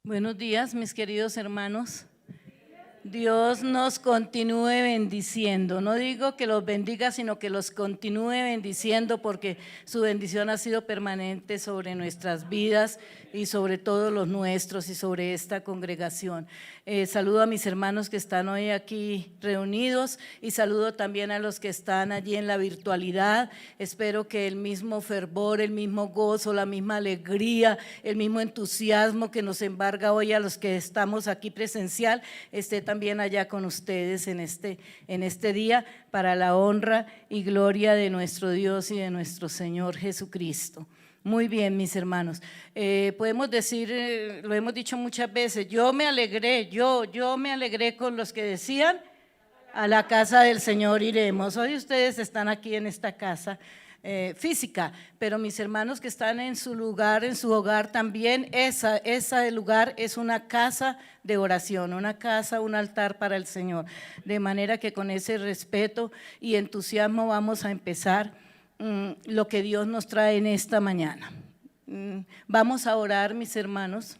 Buenos días, mis queridos hermanos. Dios nos continúe bendiciendo. No digo que los bendiga, sino que los continúe bendiciendo, porque su bendición ha sido permanente sobre nuestras vidas y sobre todos los nuestros y sobre esta congregación. Saludo a mis hermanos que están hoy aquí reunidos y saludo también a los que están allí en la virtualidad. Espero que el mismo fervor, el mismo gozo, la misma alegría, el mismo entusiasmo que nos embarga hoy a los que estamos aquí presencial esté también allá con ustedes en este día, para la honra y gloria de nuestro Dios y de nuestro Señor Jesucristo. Muy bien, mis hermanos, podemos decir, lo hemos dicho muchas veces, yo me alegré con los que decían, a la casa del Señor iremos. Hoy ustedes están aquí en esta casa física, pero mis hermanos que están en su lugar, en su hogar también, ese lugar es una casa de oración, una casa, un altar para el Señor, de manera que con ese respeto y entusiasmo vamos a empezar lo que Dios nos trae en esta mañana. Vamos a orar, mis hermanos.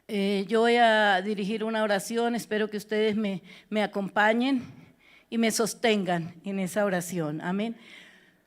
Yo voy a dirigir una oración, espero que ustedes me acompañen y me sostengan en esa oración. Amén.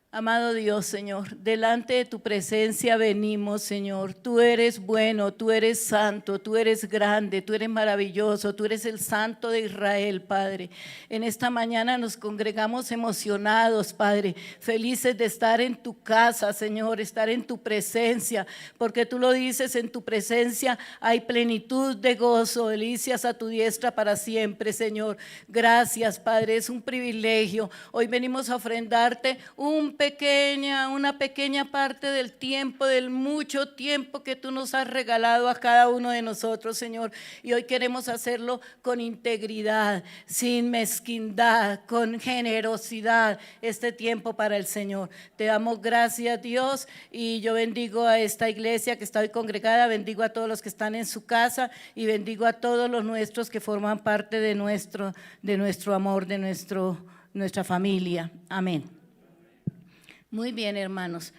Amado Dios, Señor, delante de tu presencia venimos, Señor. Tú eres bueno, tú eres santo, tú eres grande, tú eres maravilloso, tú eres el Santo de Israel, Padre. En esta mañana nos congregamos emocionados, Padre, felices de estar en tu casa, Señor, estar en tu presencia, porque tú lo dices, en tu presencia hay plenitud de gozo, delicias a tu diestra para siempre, Señor. Gracias, Padre, es un privilegio. Hoy venimos a ofrendarte una pequeña parte del tiempo, del mucho tiempo que tú nos has regalado a cada uno de nosotros, Señor, y hoy queremos hacerlo con integridad, sin mezquindad, con generosidad, este tiempo para el Señor. Te damos gracias, Dios, y yo bendigo a esta iglesia que está hoy congregada, bendigo a todos los que están en su casa y bendigo a todos los nuestros que forman parte de nuestro amor, de nuestra familia. Amén. Muy bien, hermanos,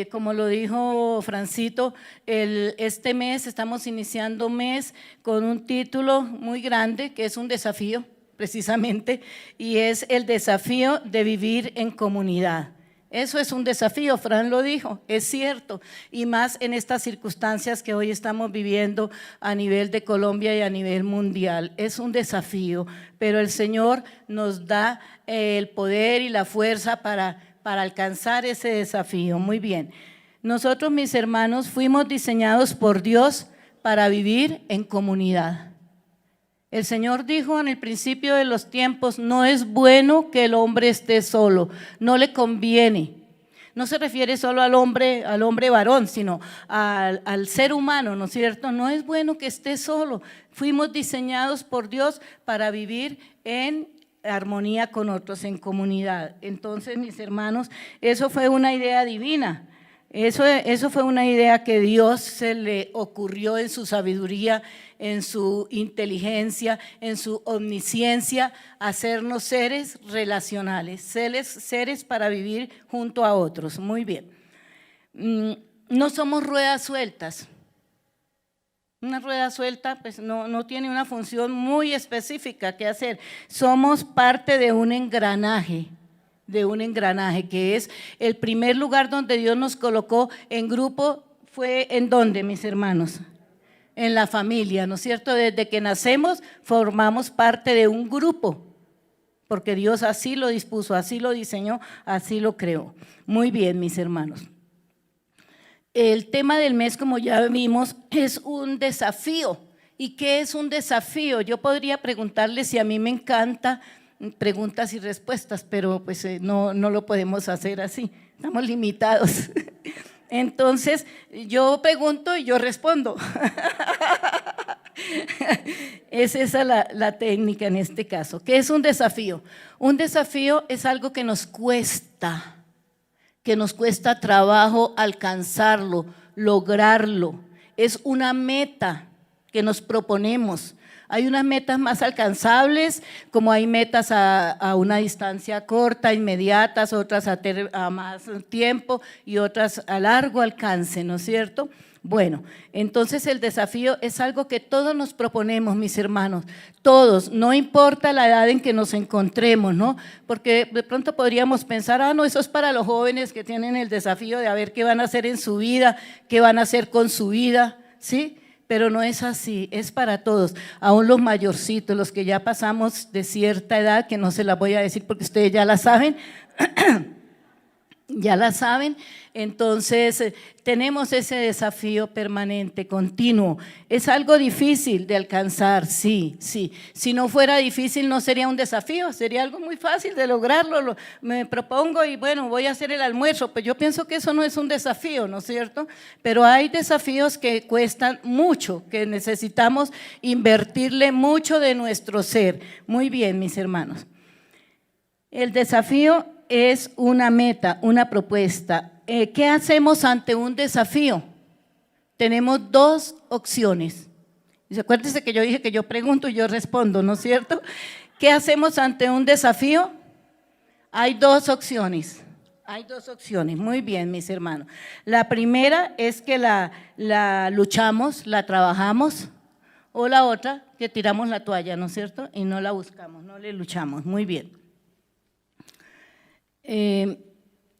como lo dijo Francito, este mes estamos iniciando un mes con un título muy grande que es un desafío precisamente, y es el desafío de vivir en comunidad. Eso es un desafío, Fran lo dijo, es cierto, y más en estas circunstancias que hoy estamos viviendo a nivel de Colombia y a nivel mundial. Es un desafío, pero el Señor nos da el poder y la fuerza para alcanzar ese desafío. Muy bien, nosotros, mis hermanos, fuimos diseñados por Dios para vivir en comunidad. El Señor dijo en el principio de los tiempos, no es bueno que el hombre esté solo, no le conviene. No se refiere solo al hombre varón, sino al ser humano, ¿no es cierto? No es bueno que esté solo. Fuimos diseñados por Dios para vivir en armonía con otros, en comunidad. Entonces, mis hermanos, eso fue una idea divina, eso fue una idea que Dios se le ocurrió en su sabiduría, en su inteligencia, en su omnisciencia, hacernos seres relacionales, seres para vivir junto a otros. Muy bien, no somos ruedas sueltas. Una rueda suelta pues no tiene una función muy específica que hacer. Somos parte de un engranaje que es el primer lugar donde Dios nos colocó en grupo. ¿Fue en dónde, mis hermanos? En la familia, ¿no es cierto? Desde que nacemos formamos parte de un grupo, porque Dios así lo dispuso, así lo diseñó, así lo creó. Muy bien, mis hermanos. El tema del mes, como ya vimos, es un desafío. ¿Y qué es un desafío? Yo podría preguntarles si a mí me encanta preguntas y respuestas, pero pues no lo podemos hacer así, estamos limitados. Entonces, yo pregunto y yo respondo. Es esa la técnica en este caso. ¿Qué es un desafío? Un desafío es algo que nos cuesta trabajo alcanzarlo, lograrlo. Es una meta que nos proponemos. Hay unas metas más alcanzables, como hay metas a una distancia corta, inmediatas, otras a más tiempo y otras a largo alcance, ¿no es cierto? Bueno, entonces el desafío es algo que todos nos proponemos, mis hermanos, todos, no importa la edad en que nos encontremos, ¿no? Porque de pronto podríamos pensar, no, eso es para los jóvenes que tienen el desafío de a ver qué van a hacer en su vida, qué van a hacer con su vida, ¿sí? Pero no es así, es para todos, aún los mayorcitos, los que ya pasamos de cierta edad, que no se las voy a decir porque ustedes ya la saben, ya la saben, entonces tenemos ese desafío permanente, continuo. Es algo difícil de alcanzar, sí. Si no fuera difícil no sería un desafío, sería algo muy fácil de lograrlo. Me propongo y bueno, voy a hacer el almuerzo, pues yo pienso que eso no es un desafío, ¿no es cierto? Pero hay desafíos que cuestan mucho, que necesitamos invertirle mucho de nuestro ser. Muy bien, mis hermanos. El desafío es una meta, una propuesta. ¿Qué hacemos ante un desafío? Tenemos dos opciones. Y acuérdense que yo dije que yo pregunto y yo respondo, ¿no es cierto? ¿Qué hacemos ante un desafío? Hay dos opciones. Hay dos opciones, muy bien, mis hermanos. La primera es que la luchamos, la trabajamos, o la otra, que tiramos la toalla, ¿no es cierto? Y no la buscamos, no le luchamos, muy bien.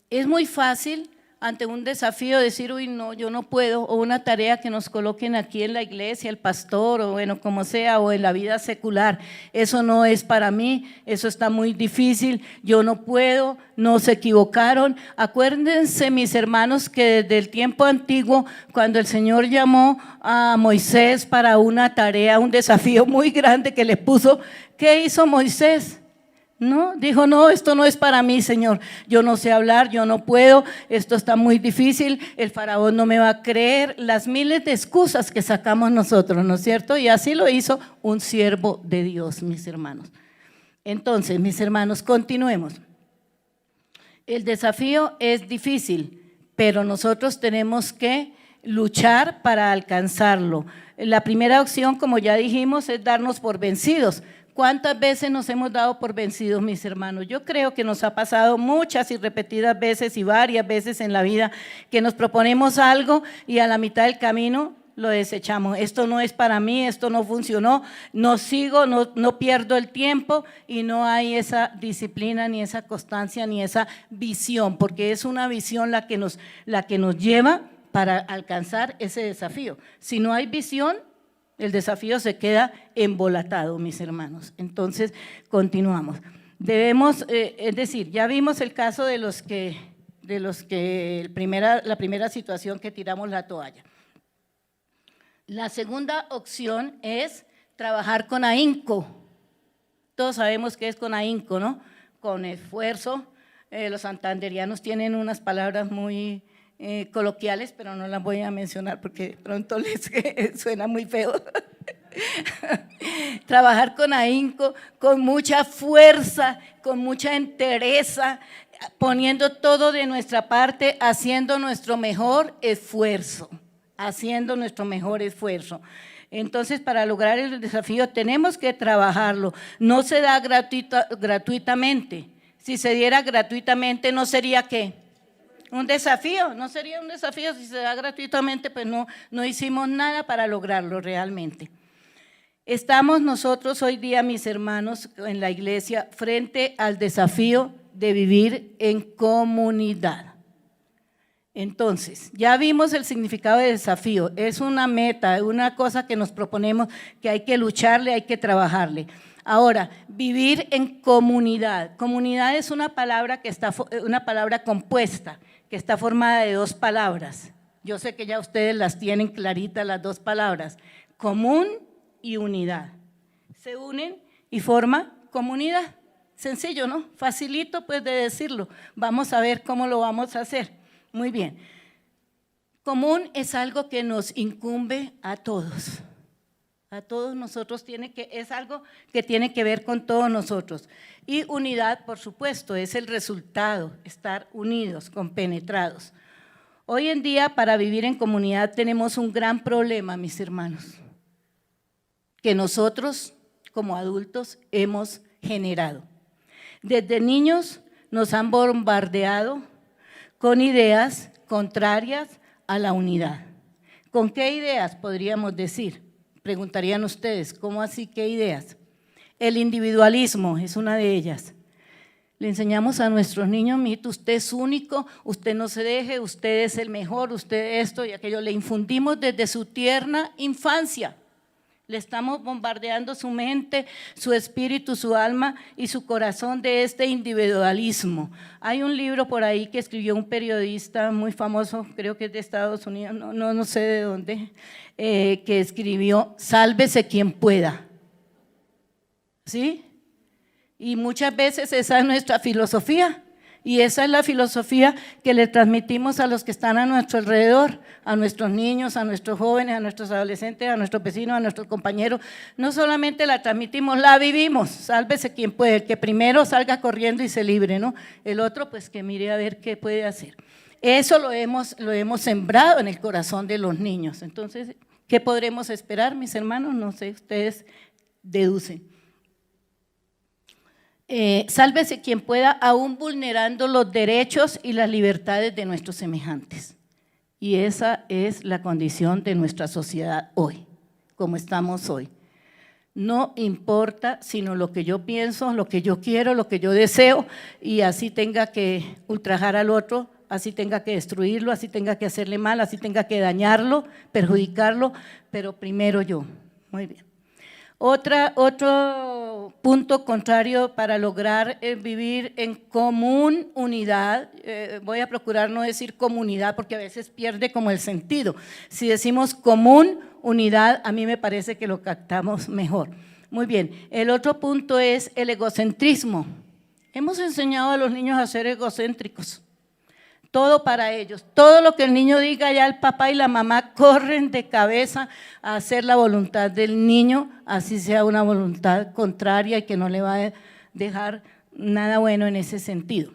Es muy fácil ante un desafío decir, uy, no, yo no puedo, o una tarea que nos coloquen aquí en la iglesia, el pastor, o bueno, como sea, o en la vida secular, eso no es para mí, eso está muy difícil, yo no puedo, no se equivocaron. Acuérdense, mis hermanos, que desde el tiempo antiguo, cuando el Señor llamó a Moisés para una tarea, un desafío muy grande que le puso, ¿qué hizo Moisés? No, dijo, no, esto no es para mí, Señor, yo no sé hablar, yo no puedo, esto está muy difícil, el faraón no me va a creer, las miles de excusas que sacamos nosotros, ¿no es cierto? Y así lo hizo un siervo de Dios, mis hermanos. Entonces, mis hermanos, continuemos. El desafío es difícil, pero nosotros tenemos que luchar para alcanzarlo. La primera opción, como ya dijimos, es darnos por vencidos. ¿Cuántas veces nos hemos dado por vencidos, mis hermanos? Yo creo que nos ha pasado muchas y repetidas veces y varias veces en la vida que nos proponemos algo y a la mitad del camino lo desechamos. Esto no es para mí, esto no funcionó, no sigo, no pierdo el tiempo y no hay esa disciplina, ni esa constancia, ni esa visión, porque es una visión la que nos lleva para alcanzar ese desafío. Si no hay visión, el desafío se queda embolatado, mis hermanos. Entonces, continuamos. Debemos, es decir, ya vimos el caso de los que la primera situación que tiramos la toalla. La segunda opción es trabajar con ahínco. Todos sabemos qué es con ahínco, ¿no? Con esfuerzo. Los santanderianos tienen unas palabras muy coloquiales, pero no las voy a mencionar porque de pronto les suena muy feo. Trabajar con ahínco, con mucha fuerza, con mucha entereza, poniendo todo de nuestra parte, haciendo nuestro mejor esfuerzo, Entonces, para lograr el desafío tenemos que trabajarlo, no se da gratuitamente. Si se diera gratuitamente, ¿no sería qué? Un desafío, no sería un desafío. Si se da gratuitamente, pues no hicimos nada para lograrlo realmente. Estamos nosotros hoy día, mis hermanos, en la iglesia, frente al desafío de vivir en comunidad. Entonces, ya vimos el significado de desafío, es una meta, una cosa que nos proponemos, que hay que lucharle, hay que trabajarle. Ahora, vivir en comunidad. Comunidad es una palabra compuesta, que está formada de dos palabras. Yo sé que ya ustedes las tienen claritas, las dos palabras, común y unidad. Se unen y forman comunidad. Sencillo, ¿no? Facilito pues de decirlo. Vamos a ver cómo lo vamos a hacer. Muy bien. Común es algo que nos incumbe a todos. A todos nosotros es algo que tiene que ver con todos nosotros. Y unidad, por supuesto, es el resultado, estar unidos, compenetrados. Hoy en día, para vivir en comunidad tenemos un gran problema, mis hermanos, que nosotros como adultos hemos generado. Desde niños nos han bombardeado con ideas contrarias a la unidad, ¿Con qué ideas podríamos decir? Preguntarían ustedes, ¿cómo así qué ideas? El individualismo es una de ellas. Le enseñamos a nuestros niños, mijito, usted es único, usted no se deje, usted es el mejor, usted esto y aquello. Le infundimos desde su tierna infancia. Le estamos bombardeando su mente, su espíritu, su alma y su corazón de este individualismo. Hay un libro por ahí que escribió un periodista muy famoso, creo que es de Estados Unidos, no sé de dónde, que escribió Sálvese quien pueda. ¿Sí? Y muchas veces esa es nuestra filosofía y esa es la filosofía que le transmitimos a los que están a nuestro alrededor, a nuestros niños, a nuestros jóvenes, a nuestros adolescentes, a nuestros vecinos, a nuestros compañeros. No solamente la transmitimos, la vivimos. Sálvese quien puede, el que primero salga corriendo y se libre, ¿no? El otro pues que mire a ver qué puede hacer. Eso lo hemos sembrado en el corazón de los niños. Entonces, ¿qué podremos esperar, mis hermanos? No sé, ustedes deducen. Sálvese quien pueda, aún vulnerando los derechos y las libertades de nuestros semejantes. Y esa es la condición de nuestra sociedad hoy, como estamos hoy. No importa sino lo que yo pienso, lo que yo quiero, lo que yo deseo, y así tenga que ultrajar al otro, así tenga que destruirlo, así tenga que hacerle mal, así tenga que dañarlo, perjudicarlo, pero primero yo. Muy bien. Otro punto contrario para lograr vivir en común unidad, voy a procurar no decir comunidad porque a veces pierde como el sentido. Si decimos común unidad, a mí me parece que lo captamos mejor. Muy bien, el otro punto es el egocentrismo. Hemos enseñado a los niños a ser egocéntricos. Todo para ellos, todo lo que el niño diga, ya el papá y la mamá corren de cabeza a hacer la voluntad del niño, así sea una voluntad contraria y que no le va a dejar nada bueno en ese sentido.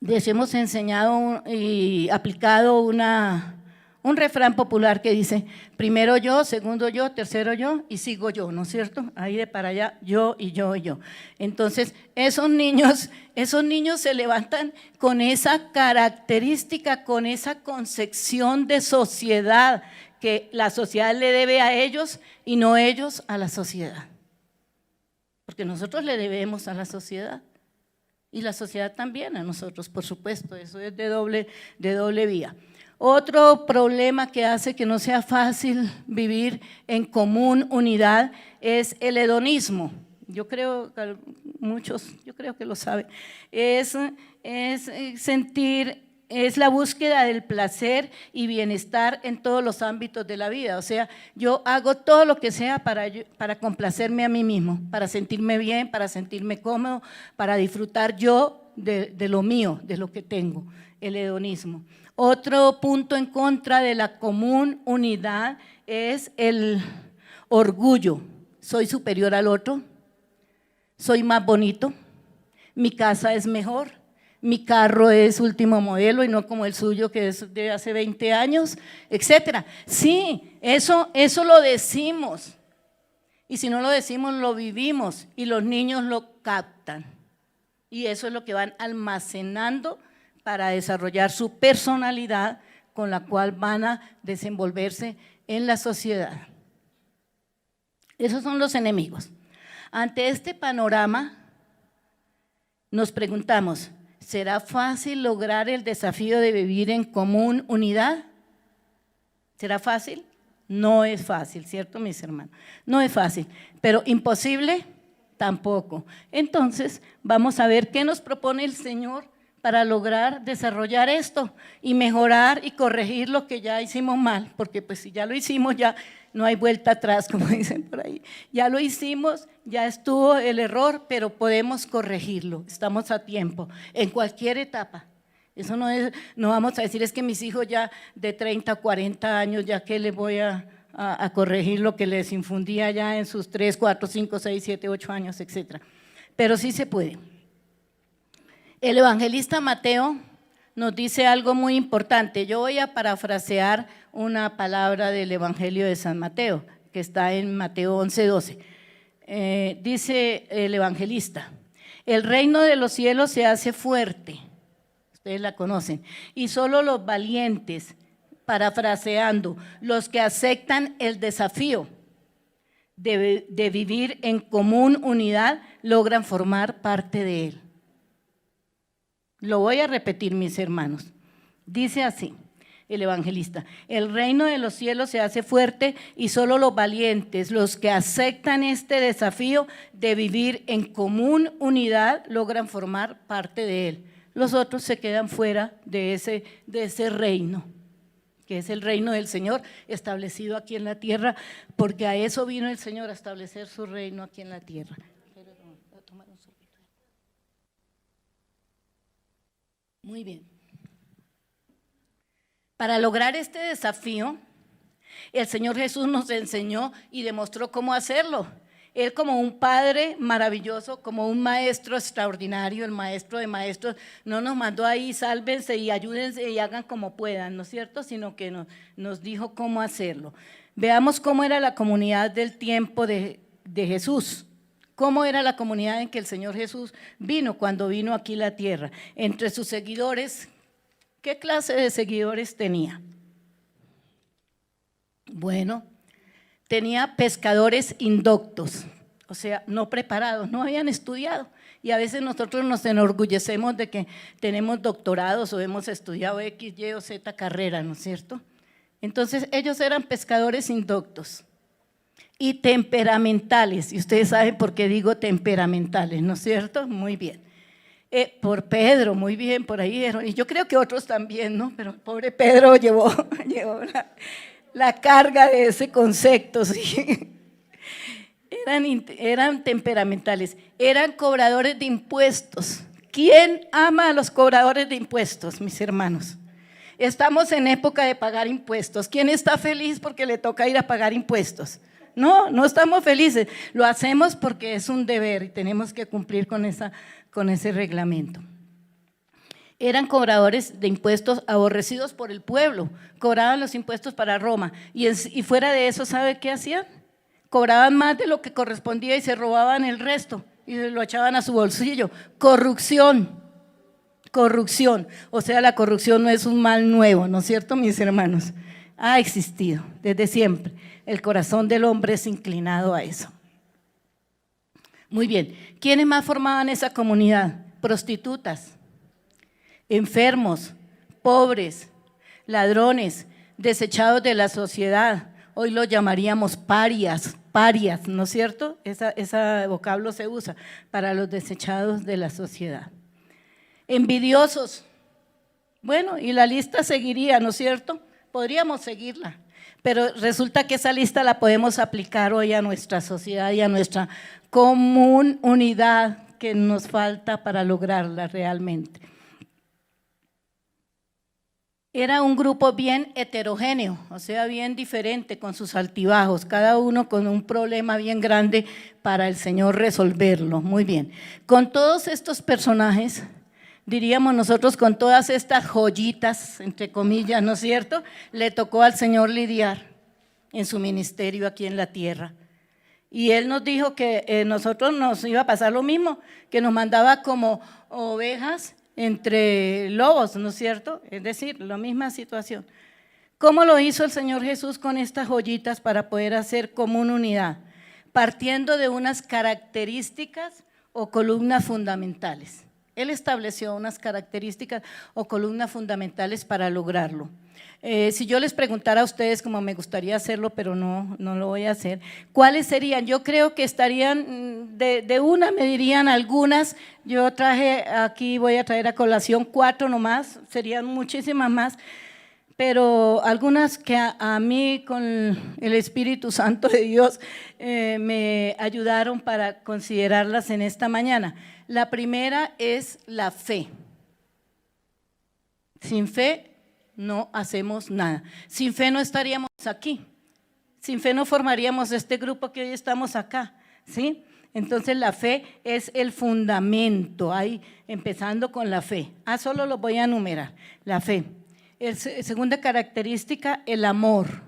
Les hemos enseñado y aplicado un refrán popular que dice, primero yo, segundo yo, tercero yo y sigo yo, ¿no es cierto? Ahí de para allá, yo y yo y yo. Entonces, esos niños se levantan con esa característica, con esa concepción de sociedad, que la sociedad le debe a ellos y no ellos a la sociedad. Porque nosotros le debemos a la sociedad y la sociedad también a nosotros, por supuesto, eso es de doble vía. Otro problema que hace que no sea fácil vivir en común unidad es el hedonismo. Yo creo que muchos, lo saben. Es la búsqueda del placer y bienestar en todos los ámbitos de la vida. O sea, yo hago todo lo que sea para complacerme a mí mismo, para sentirme bien, para sentirme cómodo, para disfrutar yo de lo mío, de lo que tengo, el hedonismo. Otro punto en contra de la común unidad es el orgullo. Soy superior al otro, soy más bonito, mi casa es mejor, mi carro es último modelo y no como el suyo que es de hace 20 años, etcétera. Sí, eso lo decimos y si no lo decimos lo vivimos y los niños lo captan y eso es lo que van almacenando para desarrollar su personalidad con la cual van a desenvolverse en la sociedad. Esos son los enemigos. Ante este panorama, nos preguntamos, ¿será fácil lograr el desafío de vivir en común unidad? ¿Será fácil? No es fácil, ¿cierto, mis hermanos? No es fácil, pero imposible tampoco. Entonces, vamos a ver qué nos propone el Señor para lograr desarrollar esto y mejorar y corregir lo que ya hicimos mal, porque pues si ya lo hicimos ya no hay vuelta atrás, como dicen por ahí. Ya lo hicimos, ya estuvo el error, pero podemos corregirlo, estamos a tiempo, en cualquier etapa. Eso no vamos a decir, es que mis hijos ya de 30 o 40 años, ya que les voy a corregir lo que les infundía ya en sus 3, 4, 5, 6, 7, 8 años, etcétera. Pero sí se puede. El evangelista Mateo nos dice algo muy importante. Yo voy a parafrasear una palabra del Evangelio de San Mateo, que está en Mateo 11:12. Dice el evangelista, el reino de los cielos se hace fuerte, ustedes la conocen, y solo los valientes parafraseando, los que aceptan el desafío de vivir en común unidad logran formar parte de él. Lo voy a repetir, mis hermanos. Dice así el evangelista: el reino de los cielos se hace fuerte y solo los valientes, los que aceptan este desafío de vivir en común unidad, logran formar parte de él. Los otros se quedan fuera de ese reino, que es el reino del Señor establecido aquí en la tierra, porque a eso vino el Señor, a establecer su reino aquí en la tierra. Muy bien. Para lograr este desafío, el Señor Jesús nos enseñó y demostró cómo hacerlo. Él, como un padre maravilloso, como un maestro extraordinario, el maestro de maestros, no nos mandó ahí, sálvense y ayúdense y hagan como puedan, ¿no es cierto? Sino que nos dijo cómo hacerlo. Veamos cómo era la comunidad del tiempo de Jesús. ¿Cómo era la comunidad en que el Señor Jesús vino cuando vino aquí a la tierra? Entre sus seguidores, ¿qué clase de seguidores tenía? Bueno, tenía pescadores indoctos, o sea, no preparados, no habían estudiado. Y a veces nosotros nos enorgullecemos de que tenemos doctorados o hemos estudiado X, Y o Z carrera, ¿no es cierto? Entonces ellos eran pescadores indoctos y temperamentales, y ustedes saben por qué digo temperamentales, ¿no es cierto? Muy bien. Por Pedro, muy bien, por ahí, y yo creo que otros también, ¿no? Pero pobre Pedro llevó la carga de ese concepto, ¿sí? Eran temperamentales, eran cobradores de impuestos. ¿Quién ama a los cobradores de impuestos, mis hermanos? Estamos en época de pagar impuestos. ¿Quién está feliz porque le toca ir a pagar impuestos? No, no estamos felices. Lo hacemos porque es un deber y tenemos que cumplir con ese reglamento. Eran cobradores de impuestos aborrecidos por el pueblo, cobraban los impuestos para Roma y fuera de eso, ¿sabe qué hacían? Cobraban más de lo que correspondía y se robaban el resto y lo echaban a su bolsillo. Corrupción, o sea, la corrupción no es un mal nuevo, ¿no es cierto, mis hermanos? Ha existido desde siempre, el corazón del hombre es inclinado a eso. Muy bien, ¿quiénes más formaban esa comunidad? Prostitutas, enfermos, pobres, ladrones, desechados de la sociedad. Hoy lo llamaríamos parias, ¿no es cierto? Ese vocablo se usa para los desechados de la sociedad. Envidiosos. Bueno, y la lista seguiría, ¿no es cierto? Podríamos seguirla, pero resulta que esa lista la podemos aplicar hoy a nuestra sociedad y a nuestra común unidad que nos falta para lograrla realmente. Era un grupo bien heterogéneo, o sea, bien diferente, con sus altibajos, cada uno con un problema bien grande para el Señor resolverlo. Muy bien, con todos estos personajes, diríamos nosotros, con todas estas joyitas, entre comillas, ¿no es cierto?, le tocó al Señor lidiar en su ministerio aquí en la tierra. Y Él nos dijo que nosotros nos iba a pasar lo mismo, que nos mandaba como ovejas entre lobos, ¿no es cierto? Es decir, la misma situación. ¿Cómo lo hizo el Señor Jesús con estas joyitas para poder hacer común unidad? Partiendo de unas características o columnas fundamentales. Él estableció unas características o columnas fundamentales para lograrlo. Si yo les preguntara a ustedes, como me gustaría hacerlo, pero no lo voy a hacer, ¿cuáles serían? Yo creo que estarían, de una me dirían algunas, yo traje aquí, voy a traer a colación 4 nomás, serían muchísimas más, pero algunas que a mí con el Espíritu Santo de Dios me ayudaron para considerarlas en esta mañana. La primera es la fe. Sin fe no hacemos nada. Sin fe no estaríamos aquí. Sin fe no formaríamos este grupo que hoy estamos acá, ¿sí? Entonces la fe es el fundamento, ahí empezando con la fe. Solo los voy a enumerar. La fe. Segunda característica, el amor.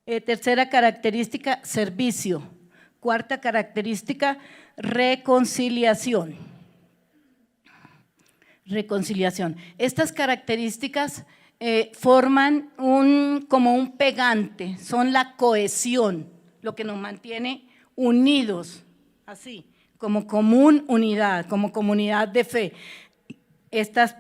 Tercera característica, servicio. Cuarta característica, reconciliación. Reconciliación. Estas características forman como un pegante, son la cohesión, lo que nos mantiene unidos, así, como común unidad, como comunidad de fe. Estas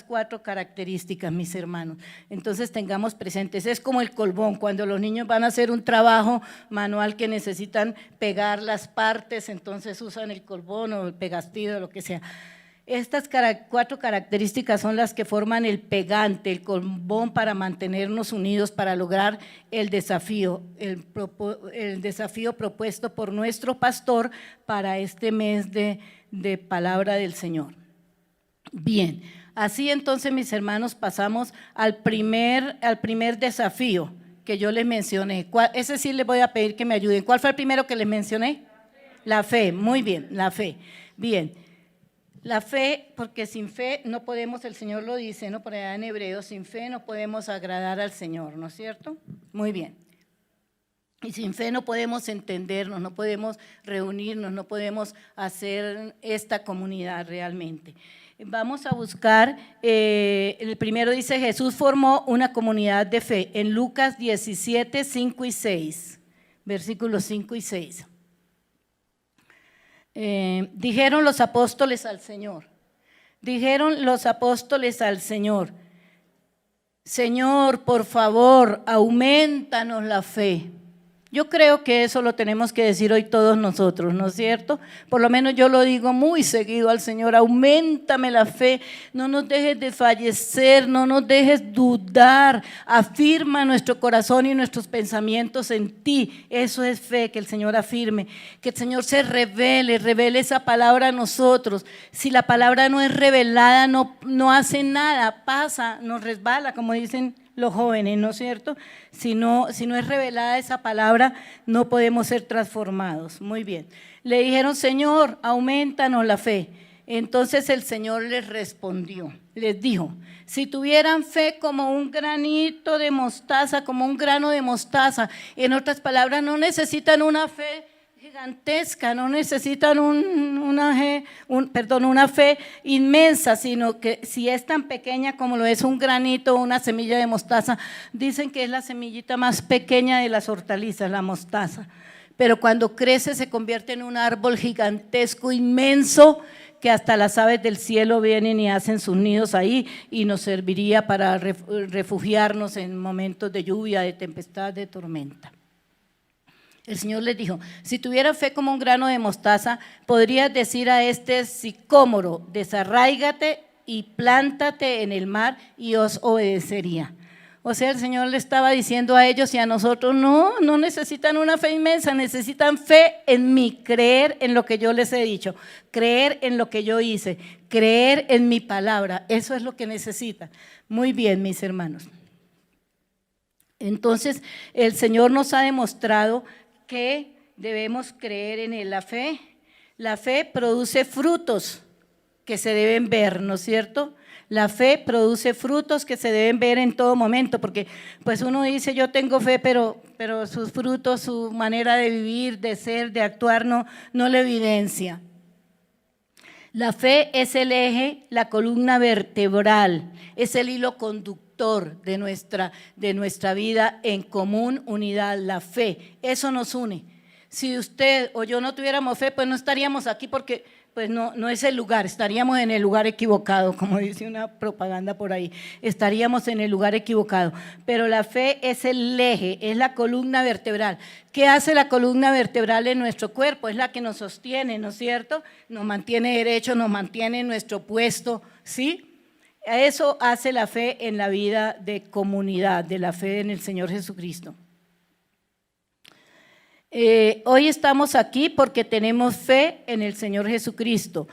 4 características, mis hermanos. Entonces tengamos presentes, es como el colbón, cuando los niños van a hacer un trabajo manual que necesitan pegar las partes, entonces usan el colbón o el pegastido, lo que sea. Estas 4 características son las que forman el pegante, el colbón para mantenernos unidos, para lograr el desafío propuesto por nuestro pastor para este mes de palabra del Señor. Bien, así entonces, mis hermanos, pasamos al primer desafío que yo les mencioné. Ese sí les voy a pedir que me ayuden. ¿Cuál fue el primero que les mencioné? La fe, muy bien, la fe. Bien, la fe, porque sin fe no podemos, el Señor lo dice, ¿no? Por allá en Hebreos, sin fe no podemos agradar al Señor, ¿no es cierto? Muy bien. Y sin fe no podemos entendernos, no podemos reunirnos, no podemos hacer esta comunidad realmente. Vamos a buscar, el primero dice, Jesús formó una comunidad de fe, en Lucas 17, 5 y 6, versículos 5 y 6. Dijeron los apóstoles al Señor, Señor, por favor, aumentanos la fe. Yo creo que eso lo tenemos que decir hoy todos nosotros, ¿no es cierto? Por lo menos yo lo digo muy seguido al Señor, auméntame la fe, no nos dejes desfallecer, no nos dejes dudar, afirma nuestro corazón y nuestros pensamientos en ti. Eso es fe, que el Señor afirme, que el Señor se revele esa palabra a nosotros. Si la palabra no es revelada, no hace nada, pasa, nos resbala, como dicen los jóvenes, ¿no es cierto? Si no es revelada esa palabra, no podemos ser transformados. Muy bien. Le dijeron, Señor, aumentanos la fe. Entonces el Señor les respondió, les dijo, si tuvieran fe como un granito de mostaza, como un grano de mostaza, en otras palabras, no necesitan una fe gigantesca, no necesitan una fe inmensa, sino que si es tan pequeña como lo es un granito o una semilla de mostaza, dicen que es la semillita más pequeña de las hortalizas, la mostaza, pero cuando crece se convierte en un árbol gigantesco, inmenso, que hasta las aves del cielo vienen y hacen sus nidos ahí y nos serviría para refugiarnos en momentos de lluvia, de tempestad, de tormenta. El Señor les dijo, si tuviera fe como un grano de mostaza, podrías decir a este sicómoro, desarráigate y plántate en el mar y os obedecería. O sea, el Señor le estaba diciendo a ellos y a nosotros, no necesitan una fe inmensa, necesitan fe en mí, creer en lo que yo les he dicho, creer en lo que yo hice, creer en mi palabra, eso es lo que necesitan. Muy bien, mis hermanos. Entonces, el Señor nos ha demostrado que debemos creer en él. La fe produce frutos que se deben ver, ¿no es cierto? La fe produce frutos que se deben ver en todo momento, porque pues uno dice yo tengo fe, pero sus frutos, su manera de vivir, de ser, de actuar no lo evidencia. La fe es el eje, la columna vertebral, es el hilo conductor de nuestra vida en común unidad, la fe, eso nos une. Si usted o yo no tuviéramos fe, pues no estaríamos aquí porque pues no es el lugar, estaríamos en el lugar equivocado, como dice una propaganda por ahí, estaríamos en el lugar equivocado. Pero la fe es el eje, es la columna vertebral. ¿Qué hace la columna vertebral en nuestro cuerpo? Es la que nos sostiene, ¿no es cierto? Nos mantiene derecho, nos mantiene en nuestro puesto, ¿sí? Eso hace la fe en la vida de comunidad, de la fe en el Señor Jesucristo. Hoy estamos aquí porque tenemos fe en el Señor Jesucristo.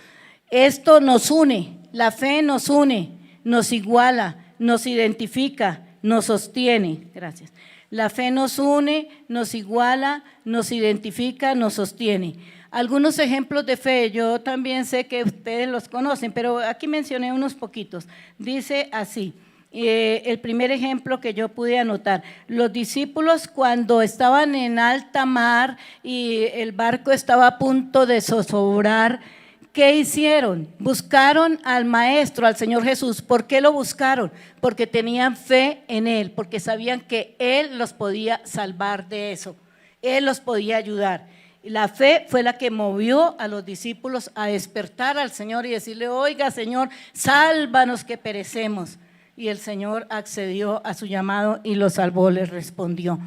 Esto nos une, la fe nos une, nos iguala, nos identifica, nos sostiene. Gracias. La fe nos une, nos iguala, nos identifica, nos sostiene. Algunos ejemplos de fe, yo también sé que ustedes los conocen, pero aquí mencioné unos poquitos. Dice así. El primer ejemplo que yo pude anotar, los discípulos cuando estaban en alta mar y el barco estaba a punto de zozobrar, ¿Qué hicieron? Buscaron al Maestro, al Señor Jesús. ¿Por qué lo buscaron? Porque tenían fe en Él, porque sabían que Él los podía salvar de eso, Él los podía ayudar. La fe fue la que movió a los discípulos a despertar al Señor y decirle: oiga, Señor, sálvanos que perecemos. Y el Señor accedió a su llamado y lo salvó, les respondió.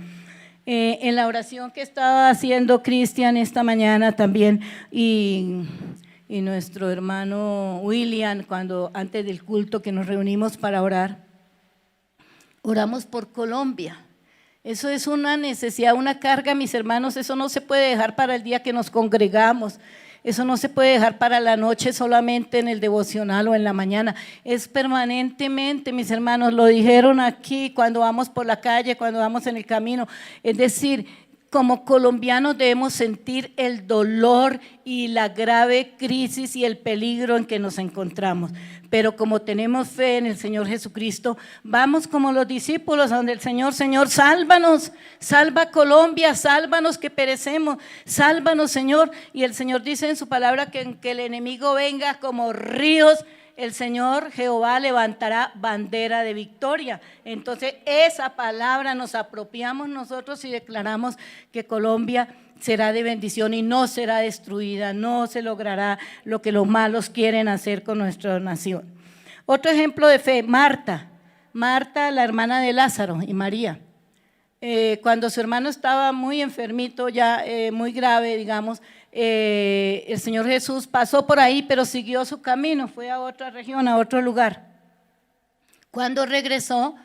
En la oración que estaba haciendo Cristian esta mañana también, y nuestro hermano William, cuando antes del culto que nos reunimos para orar, oramos por Colombia. Eso es una necesidad, una carga, mis hermanos. Eso no se puede dejar para el día que nos congregamos. Eso no se puede dejar para la noche solamente en el devocional o en la mañana. Es permanentemente, mis hermanos. Lo dijeron aquí cuando vamos por la calle, cuando vamos en el camino. Es decir, como colombianos debemos sentir el dolor y la grave crisis y el peligro en que nos encontramos. Pero como tenemos fe en el Señor Jesucristo, vamos como los discípulos a donde el Señor: Señor, sálvanos, salva Colombia, sálvanos que perecemos, sálvanos, Señor. Y el Señor dice en su palabra que el enemigo venga como ríos, el Señor Jehová levantará bandera de victoria. Entonces esa palabra nos apropiamos nosotros y declaramos que Colombia será de bendición y no será destruida, no se logrará lo que los malos quieren hacer con nuestra nación. Otro ejemplo de fe, Marta, la hermana de Lázaro y María. Cuando su hermano estaba muy enfermito, ya muy grave, digamos, el Señor Jesús pasó por ahí, pero siguió su camino, fue a otra región, a otro lugar. Cuando regresó,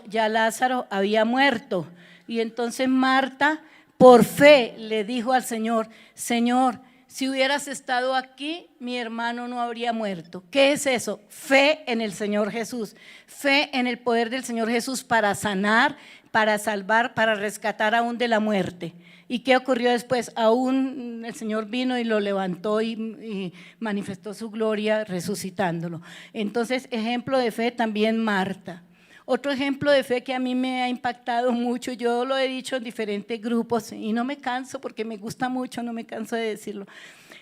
ya Lázaro había muerto, y entonces Marta, por fe, le dijo al Señor: Señor, si hubieras estado aquí, mi hermano no habría muerto. ¿Qué es eso? Fe en el Señor Jesús, fe en el poder del Señor Jesús para sanar, para salvar, para rescatar aún de la muerte. ¿Y qué ocurrió después? Aún el Señor vino y lo levantó y manifestó su gloria resucitándolo. Entonces, ejemplo de fe también Marta. Otro ejemplo de fe que a mí me ha impactado mucho, yo lo he dicho en diferentes grupos y no me canso porque me gusta mucho, no me canso de decirlo.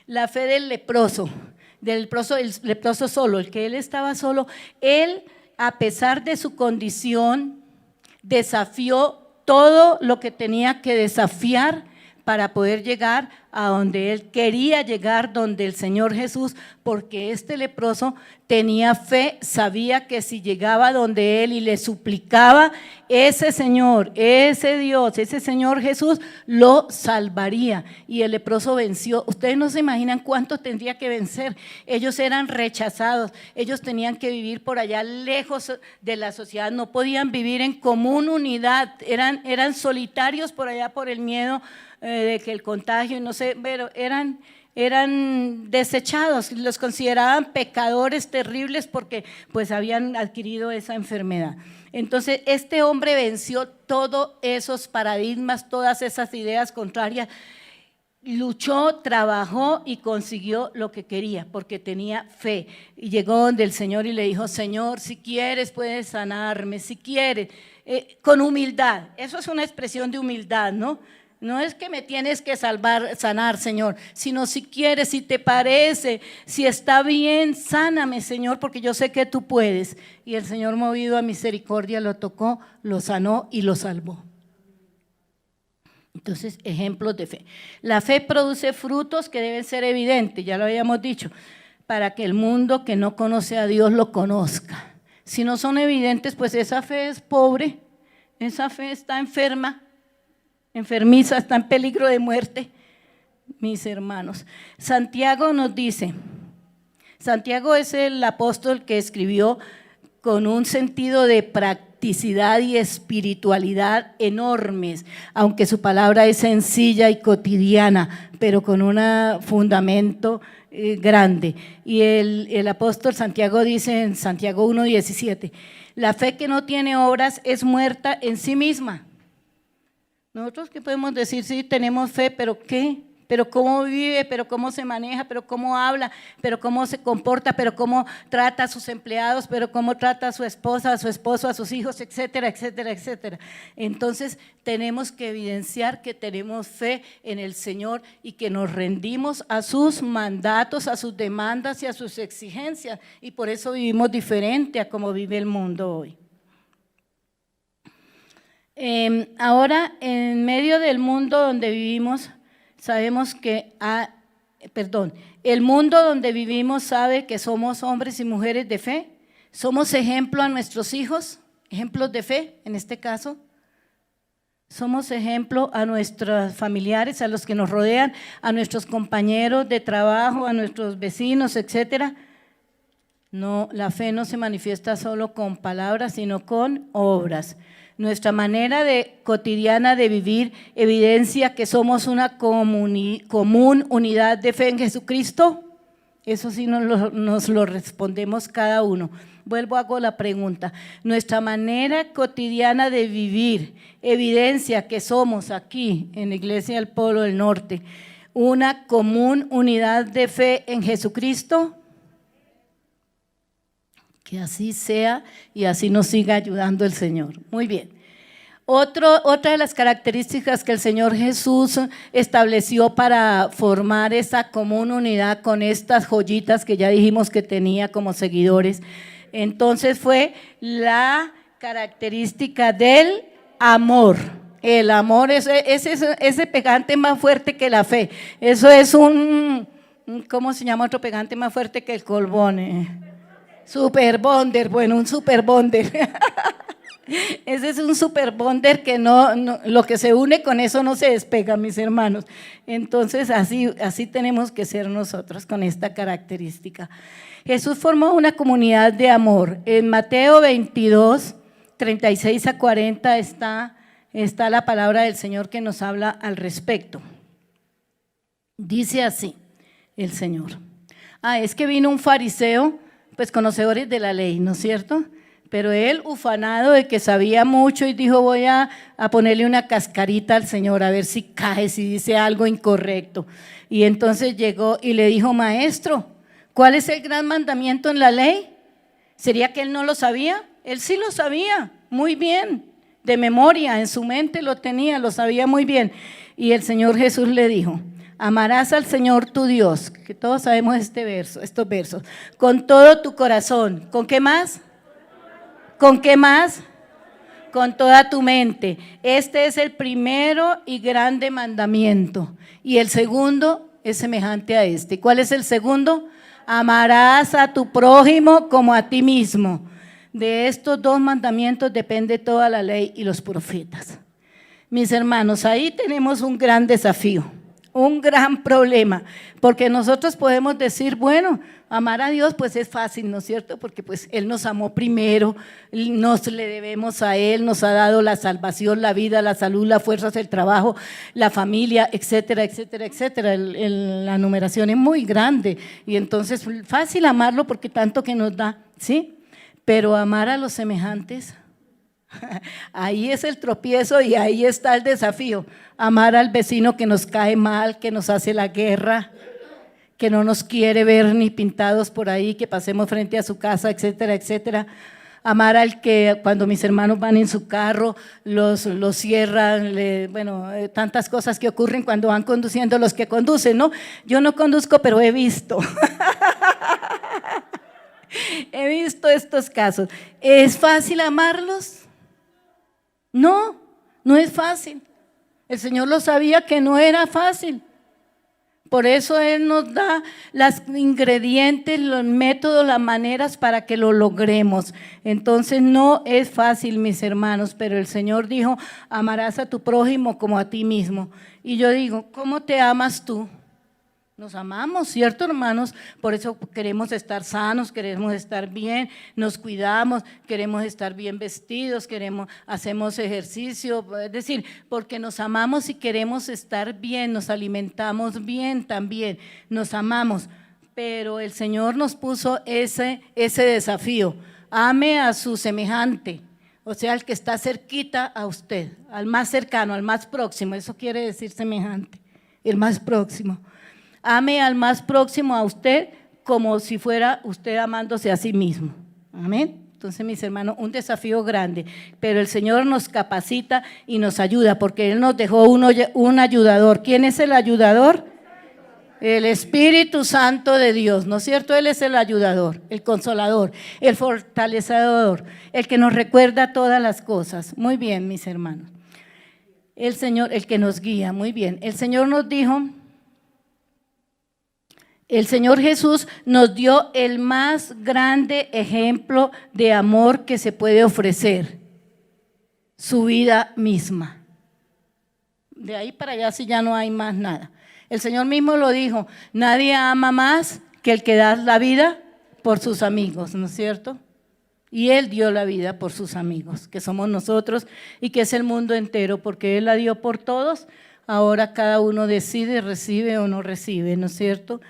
La fe del leproso, el leproso solo, el que él estaba solo. Él, a pesar de su condición, desafió todo lo que tenía que desafiar para poder llegar a donde él quería llegar, donde el Señor Jesús, porque este leproso tenía fe, sabía que si llegaba donde él y le suplicaba, ese Señor, ese Dios, ese Señor Jesús lo salvaría. Y el leproso venció. Ustedes no se imaginan cuánto tendría que vencer. Ellos eran rechazados, ellos tenían que vivir por allá lejos de la sociedad, no podían vivir en común unidad, eran solitarios por allá por el miedo de que el contagio, no sé, pero eran desechados, los consideraban pecadores terribles porque pues habían adquirido esa enfermedad. Entonces este hombre venció todos esos paradigmas, todas esas ideas contrarias, luchó, trabajó y consiguió lo que quería porque tenía fe. Y llegó donde el Señor y le dijo: Señor, si quieres puedes sanarme, si quieres, con humildad. Eso es una expresión de humildad, ¿no? No es que me tienes que sanar, Señor, sino si quieres, si te parece, si está bien, sáname, Señor, porque yo sé que tú puedes. Y el Señor, movido a misericordia, lo tocó, lo sanó y lo salvó. Entonces, ejemplos de fe. La fe produce frutos que deben ser evidentes, ya lo habíamos dicho, para que el mundo que no conoce a Dios lo conozca. Si no son evidentes, pues esa fe es pobre, esa fe está enfermiza, está en peligro de muerte, mis hermanos. Santiago nos dice, Santiago es el apóstol que escribió con un sentido de practicidad y espiritualidad enormes, aunque su palabra es sencilla y cotidiana, pero con un fundamento grande. Y el apóstol Santiago dice en Santiago 1:17, la fe que no tiene obras es muerta en sí misma. Nosotros, ¿qué podemos decir? Sí, tenemos fe, pero ¿qué? pero cómo vive, pero cómo se maneja, pero cómo habla, pero cómo se comporta, pero cómo trata a sus empleados, pero cómo trata a su esposa, a su esposo, a sus hijos, etcétera, etcétera, etcétera. Entonces tenemos que evidenciar que tenemos fe en el Señor y que nos rendimos a sus mandatos, a sus demandas y a sus exigencias, y por eso vivimos diferente a como vive el mundo hoy. Ahora, en medio del mundo donde vivimos, sabemos que, el mundo donde vivimos sabe que somos hombres y mujeres de fe, somos ejemplo a nuestros hijos, ejemplos de fe en este caso, somos ejemplo a nuestros familiares, a los que nos rodean, a nuestros compañeros de trabajo, a nuestros vecinos, etcétera. No, la fe no se manifiesta solo con palabras, sino con obras. Nuestra manera cotidiana de vivir evidencia que somos una común unidad de fe en Jesucristo. Eso sí nos lo respondemos cada uno. Vuelvo, hago la pregunta. Nuestra manera cotidiana de vivir evidencia que somos aquí en la Iglesia del Polo del Norte una común unidad de fe en Jesucristo. Que así sea y así nos siga ayudando el Señor. Muy bien. Otra de las características que el Señor Jesús estableció para formar esa común unidad con estas joyitas que ya dijimos que tenía como seguidores, entonces fue la característica del amor. El amor es ese pegante más fuerte que la fe. Eso es ¿cómo se llama otro pegante más fuerte que el colbón? Super bonder, bueno, un super bonder. Ese es un super bonder que no, lo que se une con eso no se despega, mis hermanos. Entonces así tenemos que ser nosotros con esta característica. Jesús formó una comunidad de amor. En Mateo 22, 36 a 40 está la palabra del Señor que nos habla al respecto. Dice así el Señor. Es que vino un fariseo, pues conocedores de la ley, ¿no es cierto? Pero él, ufanado de que sabía mucho, y dijo: voy a ponerle una cascarita al Señor, a ver si cae, si dice algo incorrecto. Y entonces llegó y le dijo: maestro, ¿cuál es el gran mandamiento en la ley? ¿Sería que él no lo sabía? Él sí lo sabía, muy bien, de memoria, en su mente lo tenía, lo sabía muy bien. Y el Señor Jesús le dijo: amarás al Señor tu Dios, que todos sabemos estos versos, con todo tu corazón. ¿Con qué más? ¿Con qué más? Con toda tu mente. Este es el primero y grande mandamiento. Y el segundo es semejante a este. ¿Cuál es el segundo? Amarás a tu prójimo como a ti mismo. De estos dos mandamientos depende toda la ley y los profetas. Mis hermanos, ahí tenemos un gran desafío, un gran problema, porque nosotros podemos decir, bueno, amar a Dios pues es fácil, ¿no es cierto? Porque pues Él nos amó primero, nos le debemos a Él, nos ha dado la salvación, la vida, la salud, las fuerzas, el trabajo, la familia, etcétera, etcétera, etcétera. La numeración es muy grande y entonces fácil amarlo porque tanto que nos da, ¿sí? Pero amar a los semejantes, ahí es el tropiezo y ahí está el desafío. Amar al vecino que nos cae mal, que nos hace la guerra, que no nos quiere ver ni pintados por ahí, que pasemos frente a su casa, etcétera, etcétera. Amar al que cuando mis hermanos van en su carro, los cierran, tantas cosas que ocurren cuando van conduciendo los que conducen, ¿no? Yo no conduzco, pero he visto. He visto estos casos. ¿Es fácil amarlos? No, no es fácil. El Señor lo sabía que no era fácil. Por eso Él nos da los ingredientes, los métodos, las maneras para que lo logremos. Entonces no es fácil, mis hermanos, pero el Señor dijo: amarás a tu prójimo como a ti mismo. Y yo digo, ¿cómo te amas tú? Nos amamos, ¿cierto, hermanos? Por eso queremos estar sanos, queremos estar bien, nos cuidamos, queremos estar bien vestidos, hacemos ejercicio, es decir, porque nos amamos y queremos estar bien, nos alimentamos bien también, nos amamos. Pero el Señor nos puso ese desafío: ame a su semejante, o sea, al que está cerquita a usted, al más cercano, al más próximo, eso quiere decir semejante. el más próximo. Ame al más próximo a usted como si fuera usted amándose a sí mismo. Amén. Entonces, mis hermanos, un desafío grande, pero el Señor nos capacita y nos ayuda porque Él nos dejó un ayudador. ¿Quién es el ayudador? El Espíritu Santo de Dios, ¿no es cierto? Él es el ayudador, el consolador, el fortalecedor, el que nos recuerda todas las cosas. Muy bien, mis hermanos. El Señor, el que nos guía, muy bien. El Señor nos dijo, el Señor Jesús nos dio el más grande ejemplo de amor que se puede ofrecer, su vida misma. De ahí para allá sí ya no hay más nada. El Señor mismo lo dijo, nadie ama más que el que da la vida por sus amigos, ¿no es cierto? Y Él dio la vida por sus amigos, que somos nosotros y que es el mundo entero, porque Él la dio por todos, ahora cada uno decide, recibe o no recibe, ¿no es cierto?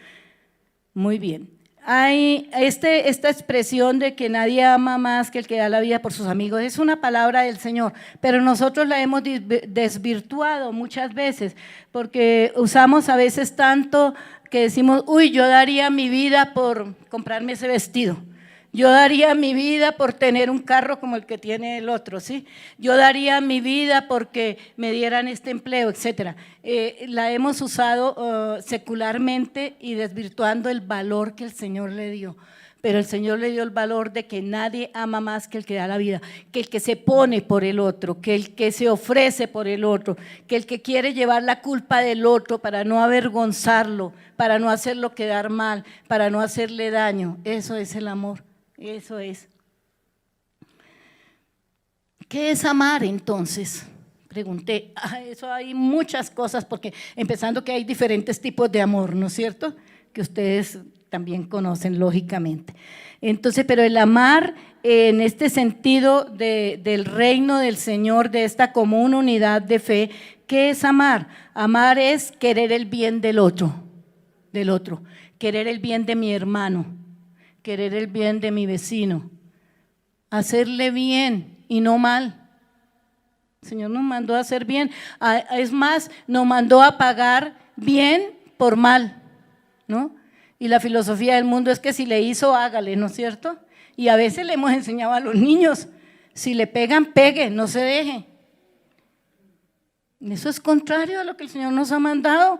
Muy bien. Hay esta expresión de que nadie ama más que el que da la vida por sus amigos, es una palabra del Señor, pero nosotros la hemos desvirtuado muchas veces, porque usamos a veces tanto que decimos, uy, yo daría mi vida por comprarme ese vestido, yo daría mi vida por tener un carro como el que tiene el otro, ¿sí? Yo daría mi vida porque me dieran este empleo, etcétera. La hemos usado secularmente y desvirtuando el valor que el Señor le dio. Pero el Señor le dio el valor de que nadie ama más que el que da la vida, que el que se pone por el otro, que el que se ofrece por el otro, que el que quiere llevar la culpa del otro para no avergonzarlo, para no hacerlo quedar mal, para no hacerle daño. Eso es el amor. Eso es. ¿Qué es amar entonces? Pregunté. Eso hay muchas cosas, porque empezando que hay diferentes tipos de amor, ¿no es cierto? Que ustedes también conocen lógicamente. Entonces, pero el amar en este sentido del reino del Señor, de esta común unidad de fe, ¿qué es amar? Amar es querer el bien del otro, querer el bien de mi hermano, querer el bien de mi vecino, hacerle bien y no mal. El Señor nos mandó a hacer bien, es más, nos mandó a pagar bien por mal, ¿no? Y la filosofía del mundo es que si le hizo, hágale, ¿no es cierto? Y a veces le hemos enseñado a los niños, si le pegan, pegue, no se deje. Eso es contrario a lo que el Señor nos ha mandado.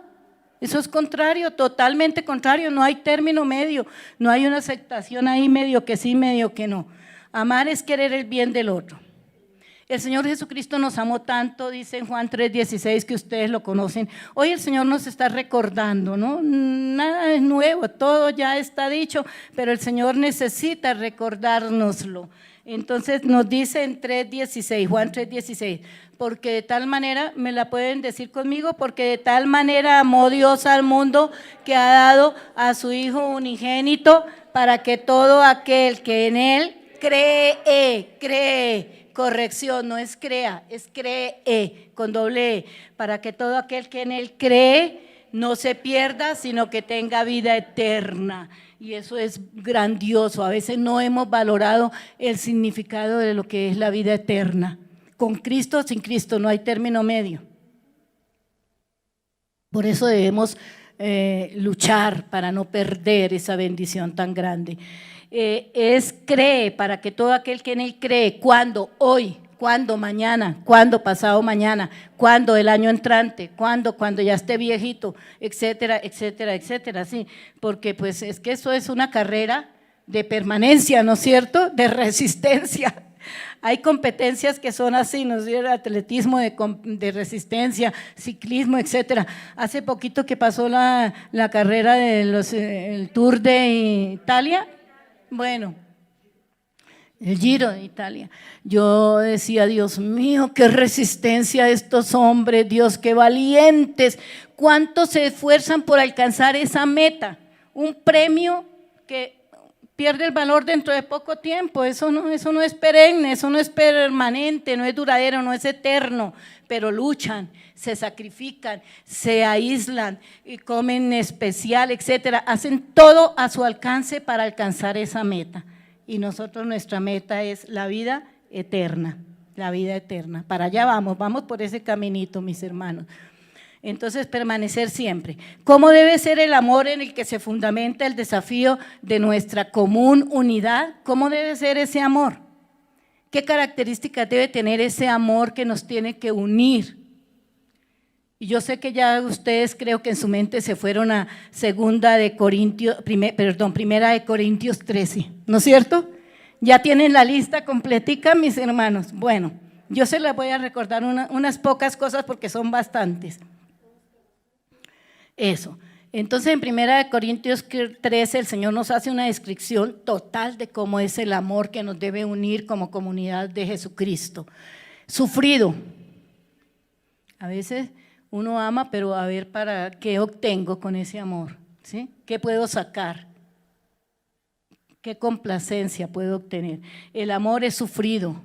Eso es contrario, totalmente contrario, no hay término medio, no hay una aceptación ahí medio que sí, medio que no. Amar es querer el bien del otro. El Señor Jesucristo nos amó tanto, dice en Juan 3:16, que ustedes lo conocen. Hoy el Señor nos está recordando, ¿no? Nada es nuevo, todo ya está dicho, pero el Señor necesita recordárnoslo. Entonces nos dice en 3:16, Juan 3:16, porque de tal manera, me la pueden decir conmigo, porque de tal manera amó Dios al mundo que ha dado a su Hijo unigénito para que todo aquel que en Él cree, corrección, no es crea, es cree, con doble E, para que todo aquel que en Él cree no se pierda, sino que tenga vida eterna. Y eso es grandioso. A veces no hemos valorado el significado de lo que es la vida eterna. Con Cristo o sin Cristo, no hay término medio. Por eso debemos luchar para no perder esa bendición tan grande. Es cree, para que todo aquel que en Él cree, ¿cuándo? Hoy. ¿Cuándo? Mañana. ¿Cuándo? Pasado mañana. ¿Cuándo? El año entrante. ¿Cuándo? Cuando ya esté viejito, etcétera, etcétera, etcétera. Sí, porque pues es que eso es una carrera de permanencia, ¿no es cierto? De resistencia. Hay competencias que son así, ¿no es cierto? Atletismo de resistencia, ciclismo, etcétera. Hace poquito que pasó la carrera el Tour de Italia, bueno, el Giro de Italia. Yo decía, Dios mío, qué resistencia estos hombres, Dios, qué valientes, cuánto se esfuerzan por alcanzar esa meta, un premio que pierde el valor dentro de poco tiempo. Eso no es perenne, eso no es permanente, no es duradero, no es eterno, pero luchan, se sacrifican, se aíslan y comen especial, etcétera, hacen todo a su alcance para alcanzar esa meta. Y nosotros, nuestra meta es la vida eterna, para allá vamos por ese caminito, mis hermanos. Entonces, permanecer siempre. ¿Cómo debe ser el amor en el que se fundamenta el desafío de nuestra común unidad? ¿Cómo debe ser ese amor? ¿Qué características debe tener ese amor que nos tiene que unir? Y yo sé que ya ustedes creo que en su mente se fueron a Primera de Corintios 13, ¿no es cierto? ¿Ya tienen la lista completica, mis hermanos? Bueno, yo se las voy a recordar unas pocas cosas porque son bastantes. Eso. Entonces, en Primera de Corintios 13, el Señor nos hace una descripción total de cómo es el amor que nos debe unir como comunidad de Jesucristo. Sufrido. A veces uno ama, pero a ver para qué obtengo con ese amor, ¿sí? ¿Qué puedo sacar? ¿Qué complacencia puedo obtener? El amor es sufrido,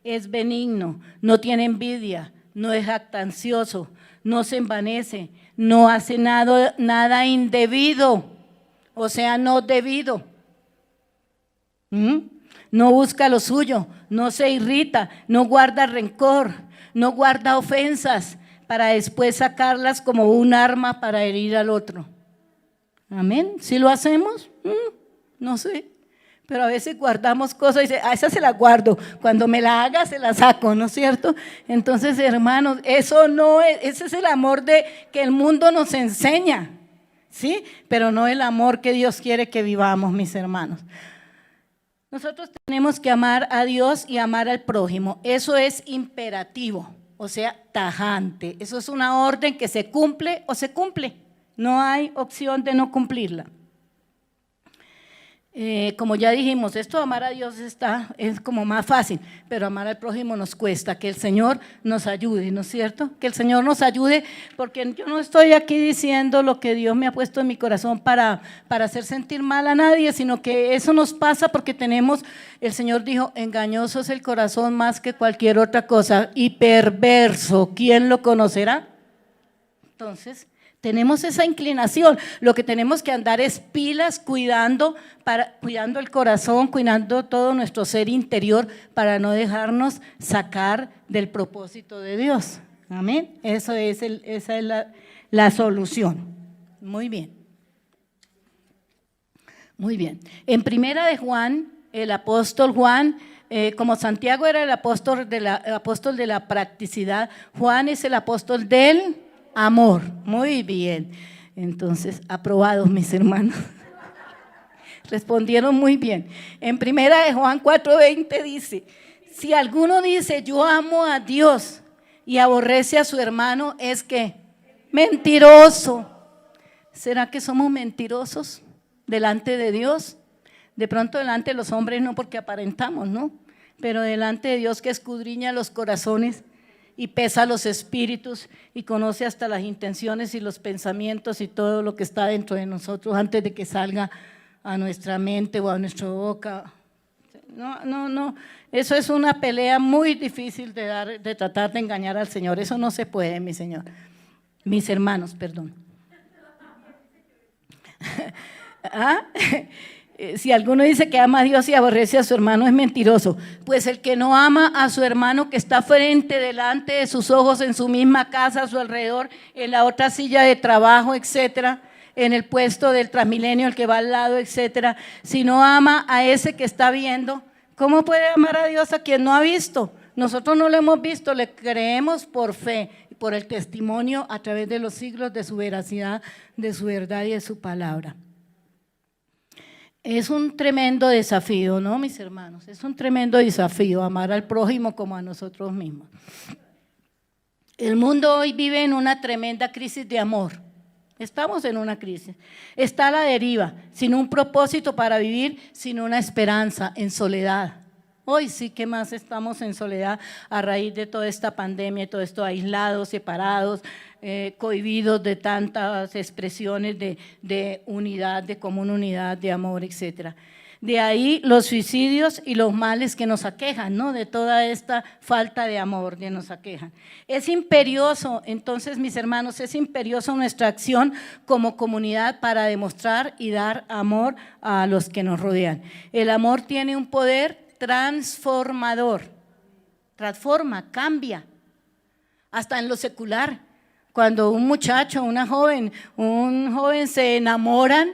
es benigno, no tiene envidia, no es jactancioso, no se envanece, no hace nada indebido, o sea, no debido. No busca lo suyo, no se irrita, no guarda rencor, no guarda ofensas para después sacarlas como un arma para herir al otro. Amén. ¿Sí lo hacemos? No sé. Pero a veces guardamos cosas y dice, esa se la guardo, cuando me la haga se la saco, ¿no es cierto? Entonces, hermanos, eso no es, ese es el amor que el mundo nos enseña, ¿sí? Pero no el amor que Dios quiere que vivamos, mis hermanos. Nosotros tenemos que amar a Dios y amar al prójimo, eso es imperativo, o sea, tajante, eso es una orden que se cumple o se cumple, no hay opción de no cumplirla. Como ya dijimos, esto de amar a Dios es como más fácil, pero amar al prójimo nos cuesta, que el Señor nos ayude, ¿no es cierto? Que el Señor nos ayude, porque yo no estoy aquí diciendo lo que Dios me ha puesto en mi corazón para hacer sentir mal a nadie, sino que eso nos pasa porque el Señor dijo, engañoso es el corazón más que cualquier otra cosa y perverso, ¿quién lo conocerá? Entonces, tenemos esa inclinación, lo que tenemos que andar es pilas cuidando el corazón, cuidando todo nuestro ser interior para no dejarnos sacar del propósito de Dios. Amén. Esa es la solución. Muy bien. Muy bien. En Primera de Juan, el apóstol Juan, como Santiago era el apóstol de la practicidad, Juan es el apóstol del amor. Muy bien. Entonces, aprobados, mis hermanos. Respondieron muy bien. En Primera de Juan 4:20 dice, si alguno dice yo amo a Dios y aborrece a su hermano, es que mentiroso. ¿Será que somos mentirosos delante de Dios? De pronto delante de los hombres no, porque aparentamos, ¿no? Pero delante de Dios, que escudriña los corazones y pesa los espíritus y conoce hasta las intenciones y los pensamientos y todo lo que está dentro de nosotros antes de que salga a nuestra mente o a nuestra boca. No, eso es una pelea muy difícil de tratar de engañar al Señor, eso no se puede, mis hermanos, perdón. ¿Ah? Si alguno dice que ama a Dios y aborrece a su hermano es mentiroso, pues el que no ama a su hermano que está delante de sus ojos, en su misma casa, a su alrededor, en la otra silla de trabajo, etcétera, en el puesto del Transmilenio, el que va al lado, etcétera, si no ama a ese que está viendo, ¿cómo puede amar a Dios a quien no ha visto? Nosotros no lo hemos visto, le creemos por fe, por el testimonio a través de los siglos de su veracidad, de su verdad y de su palabra. Es un tremendo desafío, ¿no, mis hermanos? Es un tremendo desafío amar al prójimo como a nosotros mismos. El mundo hoy vive en una tremenda crisis de amor. Estamos en una crisis. Está a la deriva, sin un propósito para vivir, sin una esperanza, en soledad. Hoy sí que más estamos en soledad a raíz de toda esta pandemia, todo esto aislados, separados, cohibidos de tantas expresiones de unidad, de común unidad, de amor, etcétera. De ahí los suicidios y los males que nos aquejan, ¿no? De toda esta falta de amor que nos aquejan. Es imperioso, entonces, mis hermanos, es imperioso nuestra acción como comunidad para demostrar y dar amor a los que nos rodean. El amor tiene un poder transformador, transforma, cambia, hasta en lo secular. Cuando un muchacho, un joven se enamoran,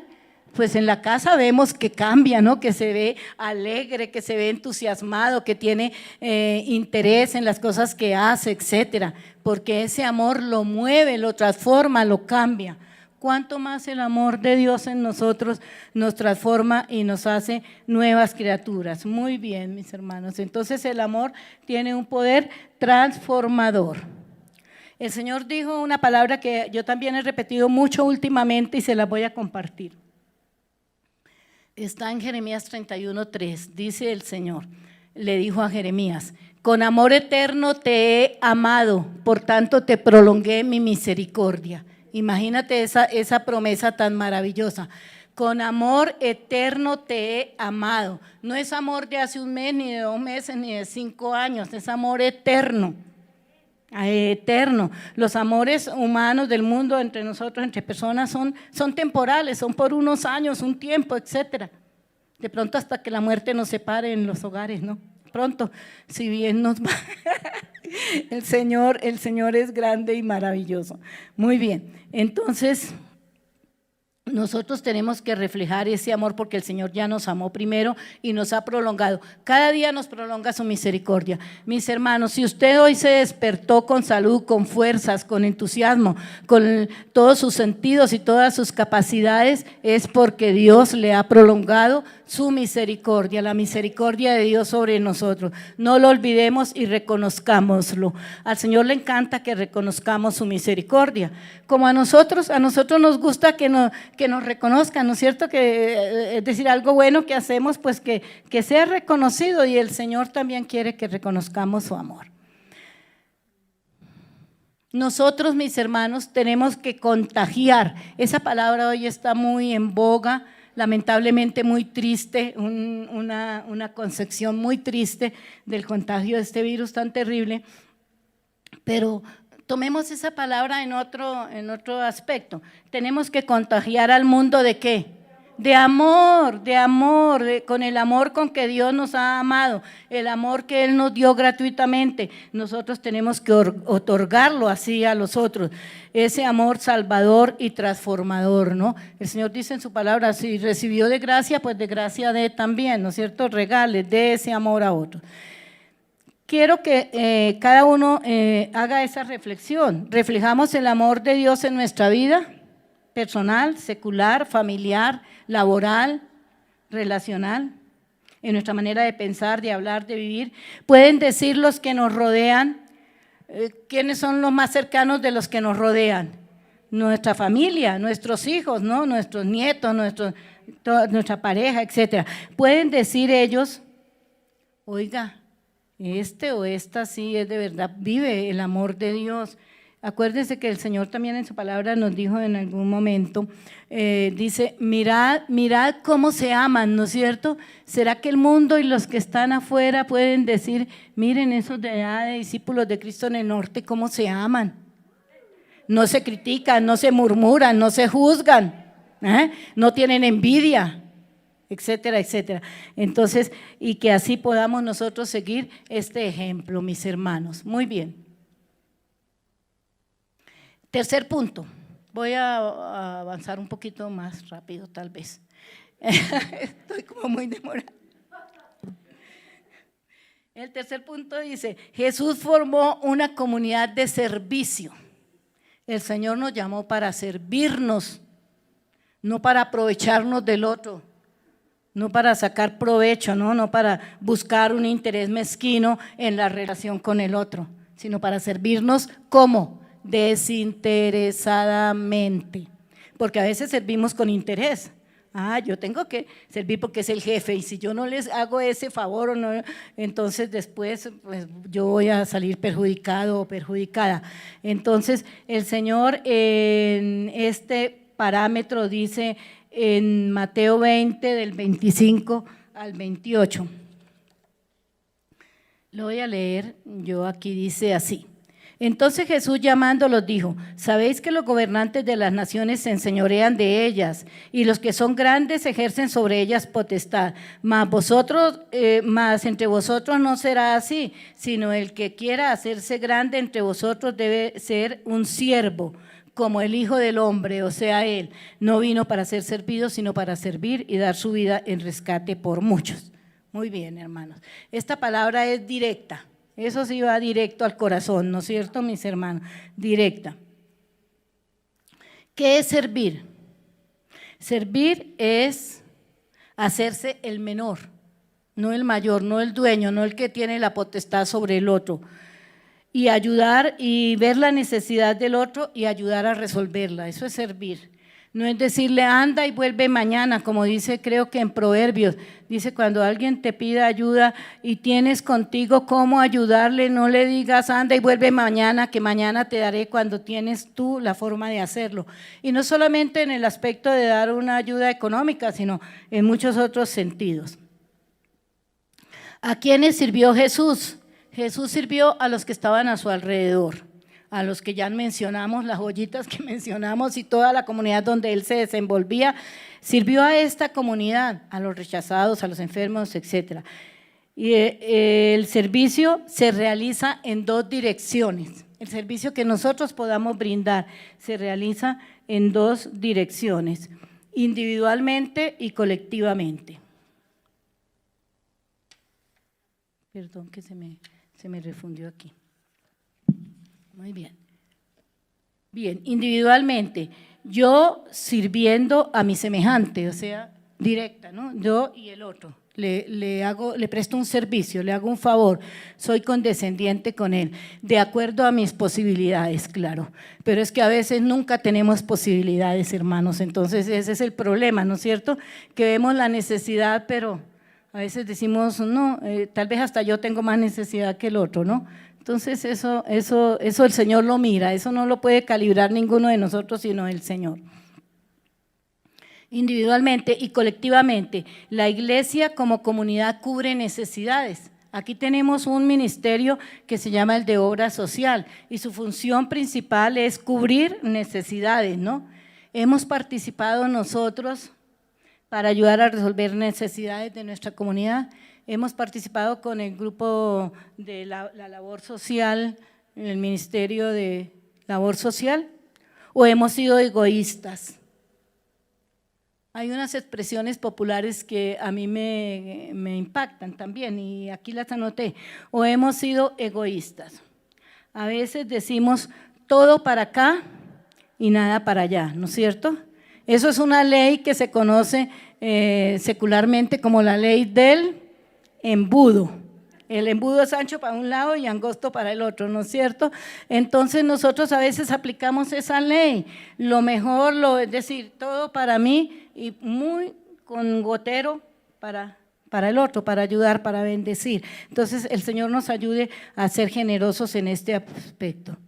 pues en la casa vemos que cambia, ¿no? Que se ve alegre, que se ve entusiasmado, que tiene interés en las cosas que hace, etcétera, porque ese amor lo mueve, lo transforma, lo cambia. ¿Cuánto más el amor de Dios en nosotros nos transforma y nos hace nuevas criaturas? Muy bien, mis hermanos. Entonces el amor tiene un poder transformador. El Señor dijo una palabra que yo también he repetido mucho últimamente y se la voy a compartir. Está en Jeremías 31:3, dice el Señor, le dijo a Jeremías: con amor eterno te he amado, por tanto te prolongué mi misericordia. Imagínate esa promesa tan maravillosa. Con amor eterno te he amado. No es amor de hace un mes, ni de 2 meses, ni de 5 años, es amor eterno. Eterno. Los amores humanos del mundo entre nosotros, entre personas, son temporales, son por unos años, un tiempo, etcétera. De pronto hasta que la muerte nos separe en los hogares, ¿no? Pronto, si bien nos va. El Señor es grande y maravilloso. Muy bien, entonces nosotros tenemos que reflejar ese amor porque el Señor ya nos amó primero y nos ha prolongado. Cada día nos prolonga su misericordia. Mis hermanos, si usted hoy se despertó con salud, con fuerzas, con entusiasmo, con todos sus sentidos y todas sus capacidades, es porque Dios le ha prolongado su misericordia, la misericordia de Dios sobre nosotros. No lo olvidemos y reconozcámoslo. Al Señor le encanta que reconozcamos su misericordia. Como a nosotros nos gusta que nos reconozcan, ¿no es cierto? Es decir, algo bueno que hacemos, pues que sea reconocido, y el Señor también quiere que reconozcamos su amor. Nosotros, mis hermanos, tenemos que contagiar. Esa palabra hoy está muy en boga, lamentablemente muy triste, una concepción muy triste del contagio de este virus tan terrible, pero tomemos esa palabra en otro aspecto. Tenemos que contagiar al mundo ¿de qué? De amor, con el amor con que Dios nos ha amado, el amor que Él nos dio gratuitamente. Nosotros tenemos que otorgarlo así a los otros, ese amor salvador y transformador, ¿no? El Señor dice en su palabra, si recibió de gracia, pues de gracia dé también, ¿no es cierto? Regale, dé ese amor a otros. Quiero que cada uno haga esa reflexión. ¿Reflejamos el amor de Dios en nuestra vida personal, secular, familiar, laboral, relacional, en nuestra manera de pensar, de hablar, de vivir? Pueden decir los que nos rodean, ¿quiénes son los más cercanos de los que nos rodean? Nuestra familia, nuestros hijos, ¿no? Nuestros nietos, nuestra pareja, etcétera. Pueden decir ellos, oiga, este o esta sí es de verdad, vive el amor de Dios. Acuérdense que el Señor también en su palabra nos dijo en algún momento, dice, mirad cómo se aman, ¿no es cierto? ¿Será que el mundo y los que están afuera pueden decir, miren esos de allá de discípulos de Cristo en el norte, cómo se aman? No se critican, no se murmuran, no se juzgan, no tienen envidia, etcétera, etcétera. Entonces, y que así podamos nosotros seguir este ejemplo, mis hermanos. Muy bien. Tercer punto, voy a avanzar un poquito más rápido tal vez, estoy como muy demorada. El tercer punto dice, Jesús formó una comunidad de servicio. El Señor nos llamó para servirnos, no para aprovecharnos del otro, no para sacar provecho, no para buscar un interés mezquino en la relación con el otro, sino para servirnos ¿cómo? Desinteresadamente, porque a veces servimos con interés. Yo tengo que servir porque es el jefe y si yo no les hago ese favor o no, entonces después pues, yo voy a salir perjudicado o perjudicada. Entonces el Señor en este parámetro dice en Mateo 20 del 25 al 28. Lo voy a leer, yo aquí dice así. Entonces Jesús llamándolos dijo: sabéis que los gobernantes de las naciones se enseñorean de ellas, y los que son grandes ejercen sobre ellas potestad. Mas entre vosotros no será así, sino el que quiera hacerse grande entre vosotros debe ser un siervo, como el Hijo del Hombre, o sea, Él no vino para ser servido, sino para servir y dar su vida en rescate por muchos. Muy bien, hermanos. Esta palabra es directa. Eso sí va directo al corazón, ¿no es cierto, mis hermanos? Directa. ¿Qué es servir? Servir es hacerse el menor, no el mayor, no el dueño, no el que tiene la potestad sobre el otro. Y ayudar y ver la necesidad del otro y ayudar a resolverla. Eso es servir. No es decirle anda y vuelve mañana, como dice, creo que en Proverbios, dice cuando alguien te pida ayuda y tienes contigo cómo ayudarle, no le digas anda y vuelve mañana, que mañana te daré, cuando tienes tú la forma de hacerlo. Y no solamente en el aspecto de dar una ayuda económica, sino en muchos otros sentidos. ¿A quiénes sirvió Jesús? Jesús sirvió a los que estaban a su alrededor, a los que ya mencionamos, las joyitas que mencionamos y toda la comunidad donde él se desenvolvía, sirvió a esta comunidad, a los rechazados, a los enfermos, etc. Y el servicio se realiza en dos direcciones. El servicio que nosotros podamos brindar se realiza en dos direcciones, individualmente y colectivamente. Perdón que se me refundió aquí. Muy bien. Bien, individualmente, yo sirviendo a mi semejante, o sea, directa, ¿no? Yo y el otro, le presto un servicio, le hago un favor, soy condescendiente con él, de acuerdo a mis posibilidades, claro. Pero es que a veces nunca tenemos posibilidades, hermanos, entonces ese es el problema, ¿no es cierto? Que vemos la necesidad, pero a veces decimos, no, tal vez hasta yo tengo más necesidad que el otro, ¿no? Entonces eso el Señor lo mira, eso no lo puede calibrar ninguno de nosotros sino el Señor. Individualmente y colectivamente, la iglesia como comunidad cubre necesidades. Aquí tenemos un ministerio que se llama el de obra social y su función principal es cubrir necesidades, ¿no? Hemos participado nosotros para ayudar a resolver necesidades de nuestra comunidad. Hemos participado con el grupo de la labor social, en el Ministerio de Labor Social, o hemos sido egoístas. Hay unas expresiones populares que a mí me impactan también y aquí las anoté. O hemos sido egoístas. A veces decimos todo para acá y nada para allá, ¿no es cierto? Eso es una ley que se conoce secularmente como la ley del embudo. El embudo es ancho para un lado y angosto para el otro, ¿no es cierto? Entonces nosotros a veces aplicamos esa ley, lo mejor, es decir, todo para mí y muy con gotero para el otro, para ayudar, para bendecir. Entonces el Señor nos ayude a ser generosos en este aspecto.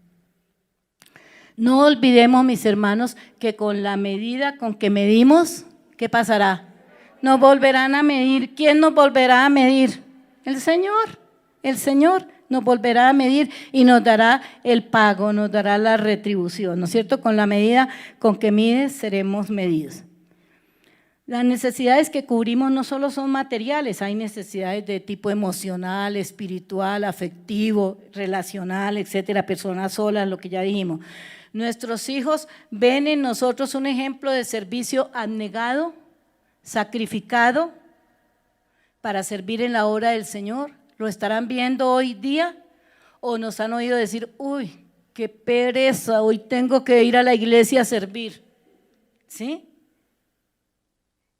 No olvidemos, mis hermanos, que con la medida con que medimos, ¿qué pasará? Nos volverán a medir. ¿Quién nos volverá a medir? El Señor nos volverá a medir y nos dará el pago, nos dará la retribución, ¿no es cierto? Con la medida con que mides seremos medidos. Las necesidades que cubrimos no solo son materiales, hay necesidades de tipo emocional, espiritual, afectivo, relacional, etcétera, personas solas, lo que ya dijimos. Nuestros hijos ven en nosotros un ejemplo de servicio abnegado, sacrificado para servir en la obra del Señor. ¿Lo estarán viendo hoy día? ¿O nos han oído decir, uy, qué pereza, hoy tengo que ir a la iglesia a servir? ¿Sí?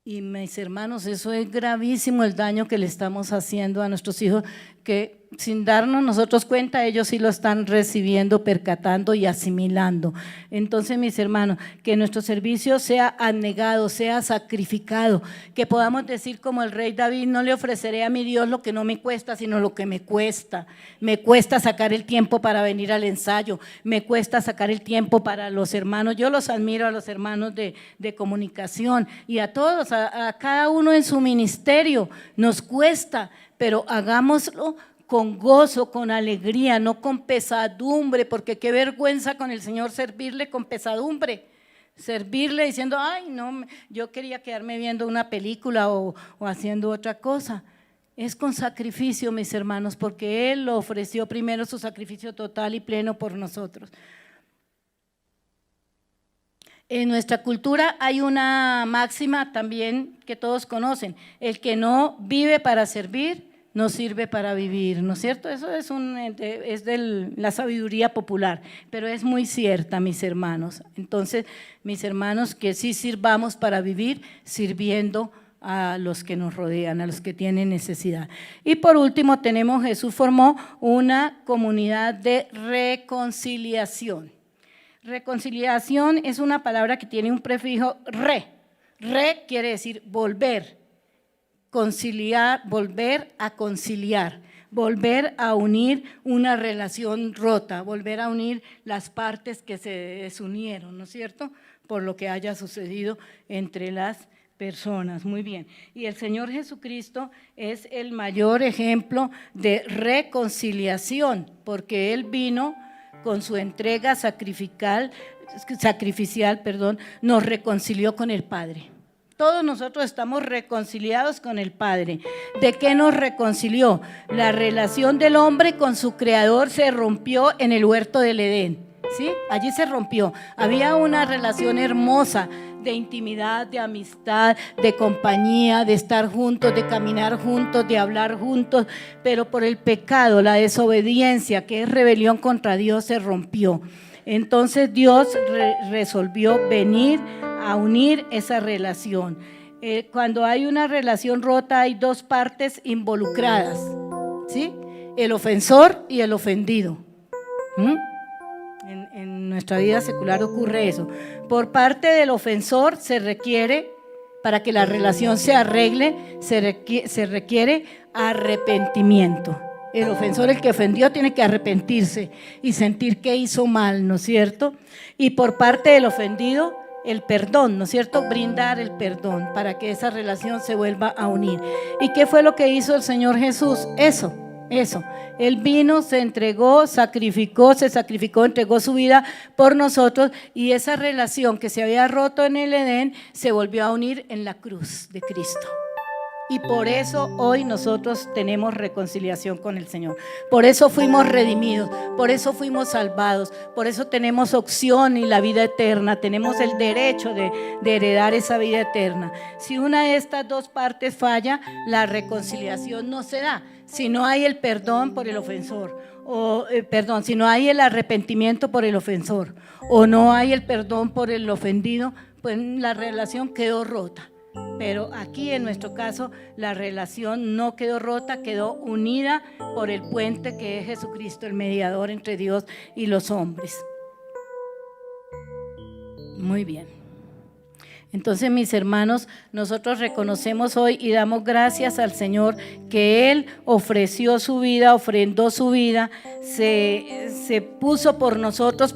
Y mis hermanos, eso es gravísimo el daño que le estamos haciendo a nuestros hijos, que sin darnos nosotros cuenta, ellos sí lo están recibiendo, percatando y asimilando. Entonces, mis hermanos, que nuestro servicio sea abnegado, sea sacrificado, que podamos decir como el rey David, no le ofreceré a mi Dios lo que no me cuesta, sino lo que me cuesta. Me cuesta sacar el tiempo para venir al ensayo, me cuesta sacar el tiempo para los hermanos. Yo los admiro a los hermanos de comunicación y a todos, a cada uno en su ministerio, nos cuesta, pero hagámoslo con gozo, con alegría, no con pesadumbre, porque qué vergüenza con el Señor servirle con pesadumbre. Servirle diciendo, ay, no, yo quería quedarme viendo una película o haciendo otra cosa. Es con sacrificio, mis hermanos, porque Él lo ofreció primero su sacrificio total y pleno por nosotros. En nuestra cultura hay una máxima también que todos conocen: el que no vive para servir, no sirve para vivir, ¿no es cierto? Eso es de la sabiduría popular, pero es muy cierta, mis hermanos. Entonces, mis hermanos, que sí sirvamos para vivir, sirviendo a los que nos rodean, a los que tienen necesidad. Y por último tenemos, Jesús formó una comunidad de reconciliación. Reconciliación es una palabra que tiene un prefijo re. Re quiere decir volver. Conciliar, volver a conciliar, volver a unir una relación rota, volver a unir las partes que se desunieron, ¿no es cierto?, por lo que haya sucedido entre las personas. Muy bien. Y el Señor Jesucristo es el mayor ejemplo de reconciliación, porque Él vino con su entrega sacrificial, nos reconcilió con el Padre. Todos nosotros estamos reconciliados con el Padre. ¿De qué nos reconcilió? La relación del hombre con su Creador se rompió en el huerto del Edén, ¿sí? Allí se rompió. Había una relación hermosa de intimidad, de amistad, de compañía, de estar juntos, de caminar juntos, de hablar juntos, pero por el pecado, la desobediencia, que es rebelión contra Dios, se rompió. Entonces Dios resolvió venir a unir esa relación. Cuando hay una relación rota hay dos partes involucradas, ¿sí? El ofensor y el ofendido. En nuestra vida secular ocurre eso. Por parte del ofensor se requiere, para que la relación se arregle, se requiere arrepentimiento. El ofensor, el que ofendió, tiene que arrepentirse y sentir que hizo mal, ¿no es cierto? Y por parte del ofendido, el perdón, ¿no es cierto? Brindar el perdón para que esa relación se vuelva a unir. ¿Y qué fue lo que hizo el Señor Jesús? Eso. Él vino, se entregó, se sacrificó, entregó su vida por nosotros, y esa relación que se había roto en el Edén se volvió a unir en la cruz de Cristo. Y por eso hoy nosotros tenemos reconciliación con el Señor. Por eso fuimos redimidos, por eso fuimos salvados, por eso tenemos opción y la vida eterna, tenemos el derecho de heredar esa vida eterna. Si una de estas dos partes falla, la reconciliación no se da. Si no hay el perdón por el ofensor, si no hay el arrepentimiento por el ofensor, o no hay el perdón por el ofendido, pues la relación quedó rota. Pero aquí en nuestro caso la relación no quedó rota, quedó unida por el puente que es Jesucristo, el mediador entre Dios y los hombres. Muy bien. Entonces, mis hermanos, nosotros reconocemos hoy y damos gracias al Señor que Él ofreció su vida, ofrendó su vida, se puso por nosotros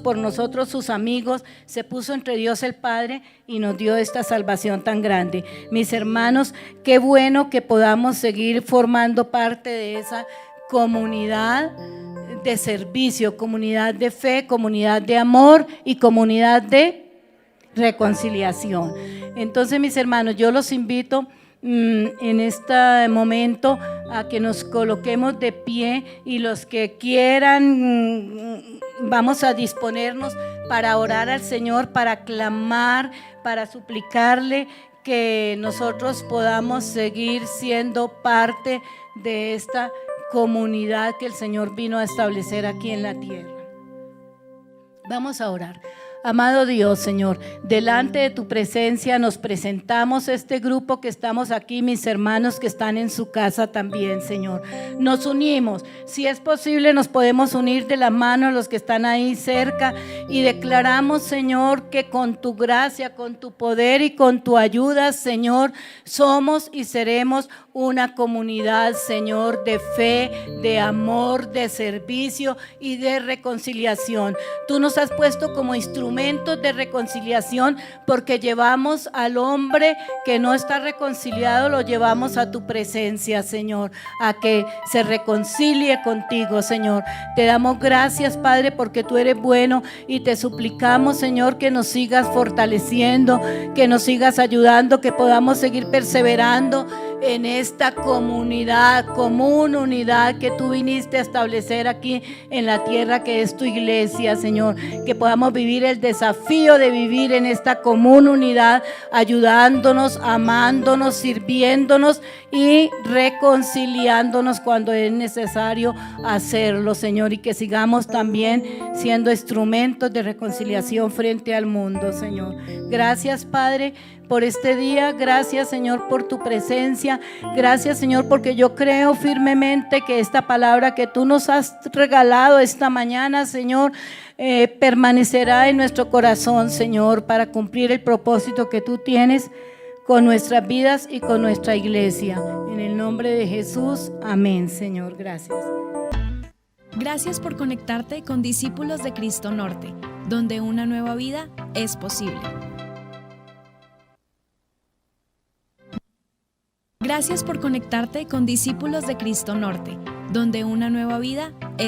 sus amigos, se puso entre Dios el Padre y nos dio esta salvación tan grande. Mis hermanos, qué bueno que podamos seguir formando parte de esa comunidad de servicio, comunidad de fe, comunidad de amor y comunidad de reconciliación. Entonces, mis hermanos, yo los invito en este momento a que nos coloquemos de pie, y los que quieran vamos a disponernos para orar al Señor, para clamar, para suplicarle que nosotros podamos seguir siendo parte de esta comunidad que el Señor vino a establecer aquí en la tierra. Vamos a orar. Amado Dios, Señor, delante de tu presencia nos presentamos este grupo que estamos aquí, mis hermanos que están en su casa también, Señor. Nos unimos, si es posible nos podemos unir de la mano los que están ahí cerca y declaramos, Señor, que con tu gracia, con tu poder y con tu ayuda, Señor, somos y seremos una comunidad, Señor, de fe, de amor, de servicio y de reconciliación. Tú nos has puesto como instrumentos de reconciliación porque llevamos al hombre que no está reconciliado, lo llevamos a tu presencia, Señor, a que se reconcilie contigo, Señor. Te damos gracias, Padre, porque tú eres bueno y te suplicamos, Señor, que nos sigas fortaleciendo, que nos sigas ayudando, que podamos seguir perseverando en esta comunidad, común unidad que tú viniste a establecer aquí en la tierra, que es tu iglesia, Señor. Que podamos vivir el desafío de vivir en esta común unidad, ayudándonos, amándonos, sirviéndonos y reconciliándonos cuando es necesario hacerlo, Señor, y que sigamos también siendo instrumentos de reconciliación frente al mundo, Señor. Gracias, Padre, por este día. Gracias, Señor, por tu presencia. Gracias, Señor, porque yo creo firmemente que esta palabra que tú nos has regalado esta mañana, Señor, permanecerá en nuestro corazón, Señor, para cumplir el propósito que tú tienes con nuestras vidas y con nuestra iglesia. En el nombre de Jesús, amén, Señor. Gracias. Gracias por conectarte con Discípulos de Cristo Norte, donde una nueva vida es posible. Gracias por conectarte con Discípulos de Cristo Norte, donde una nueva vida es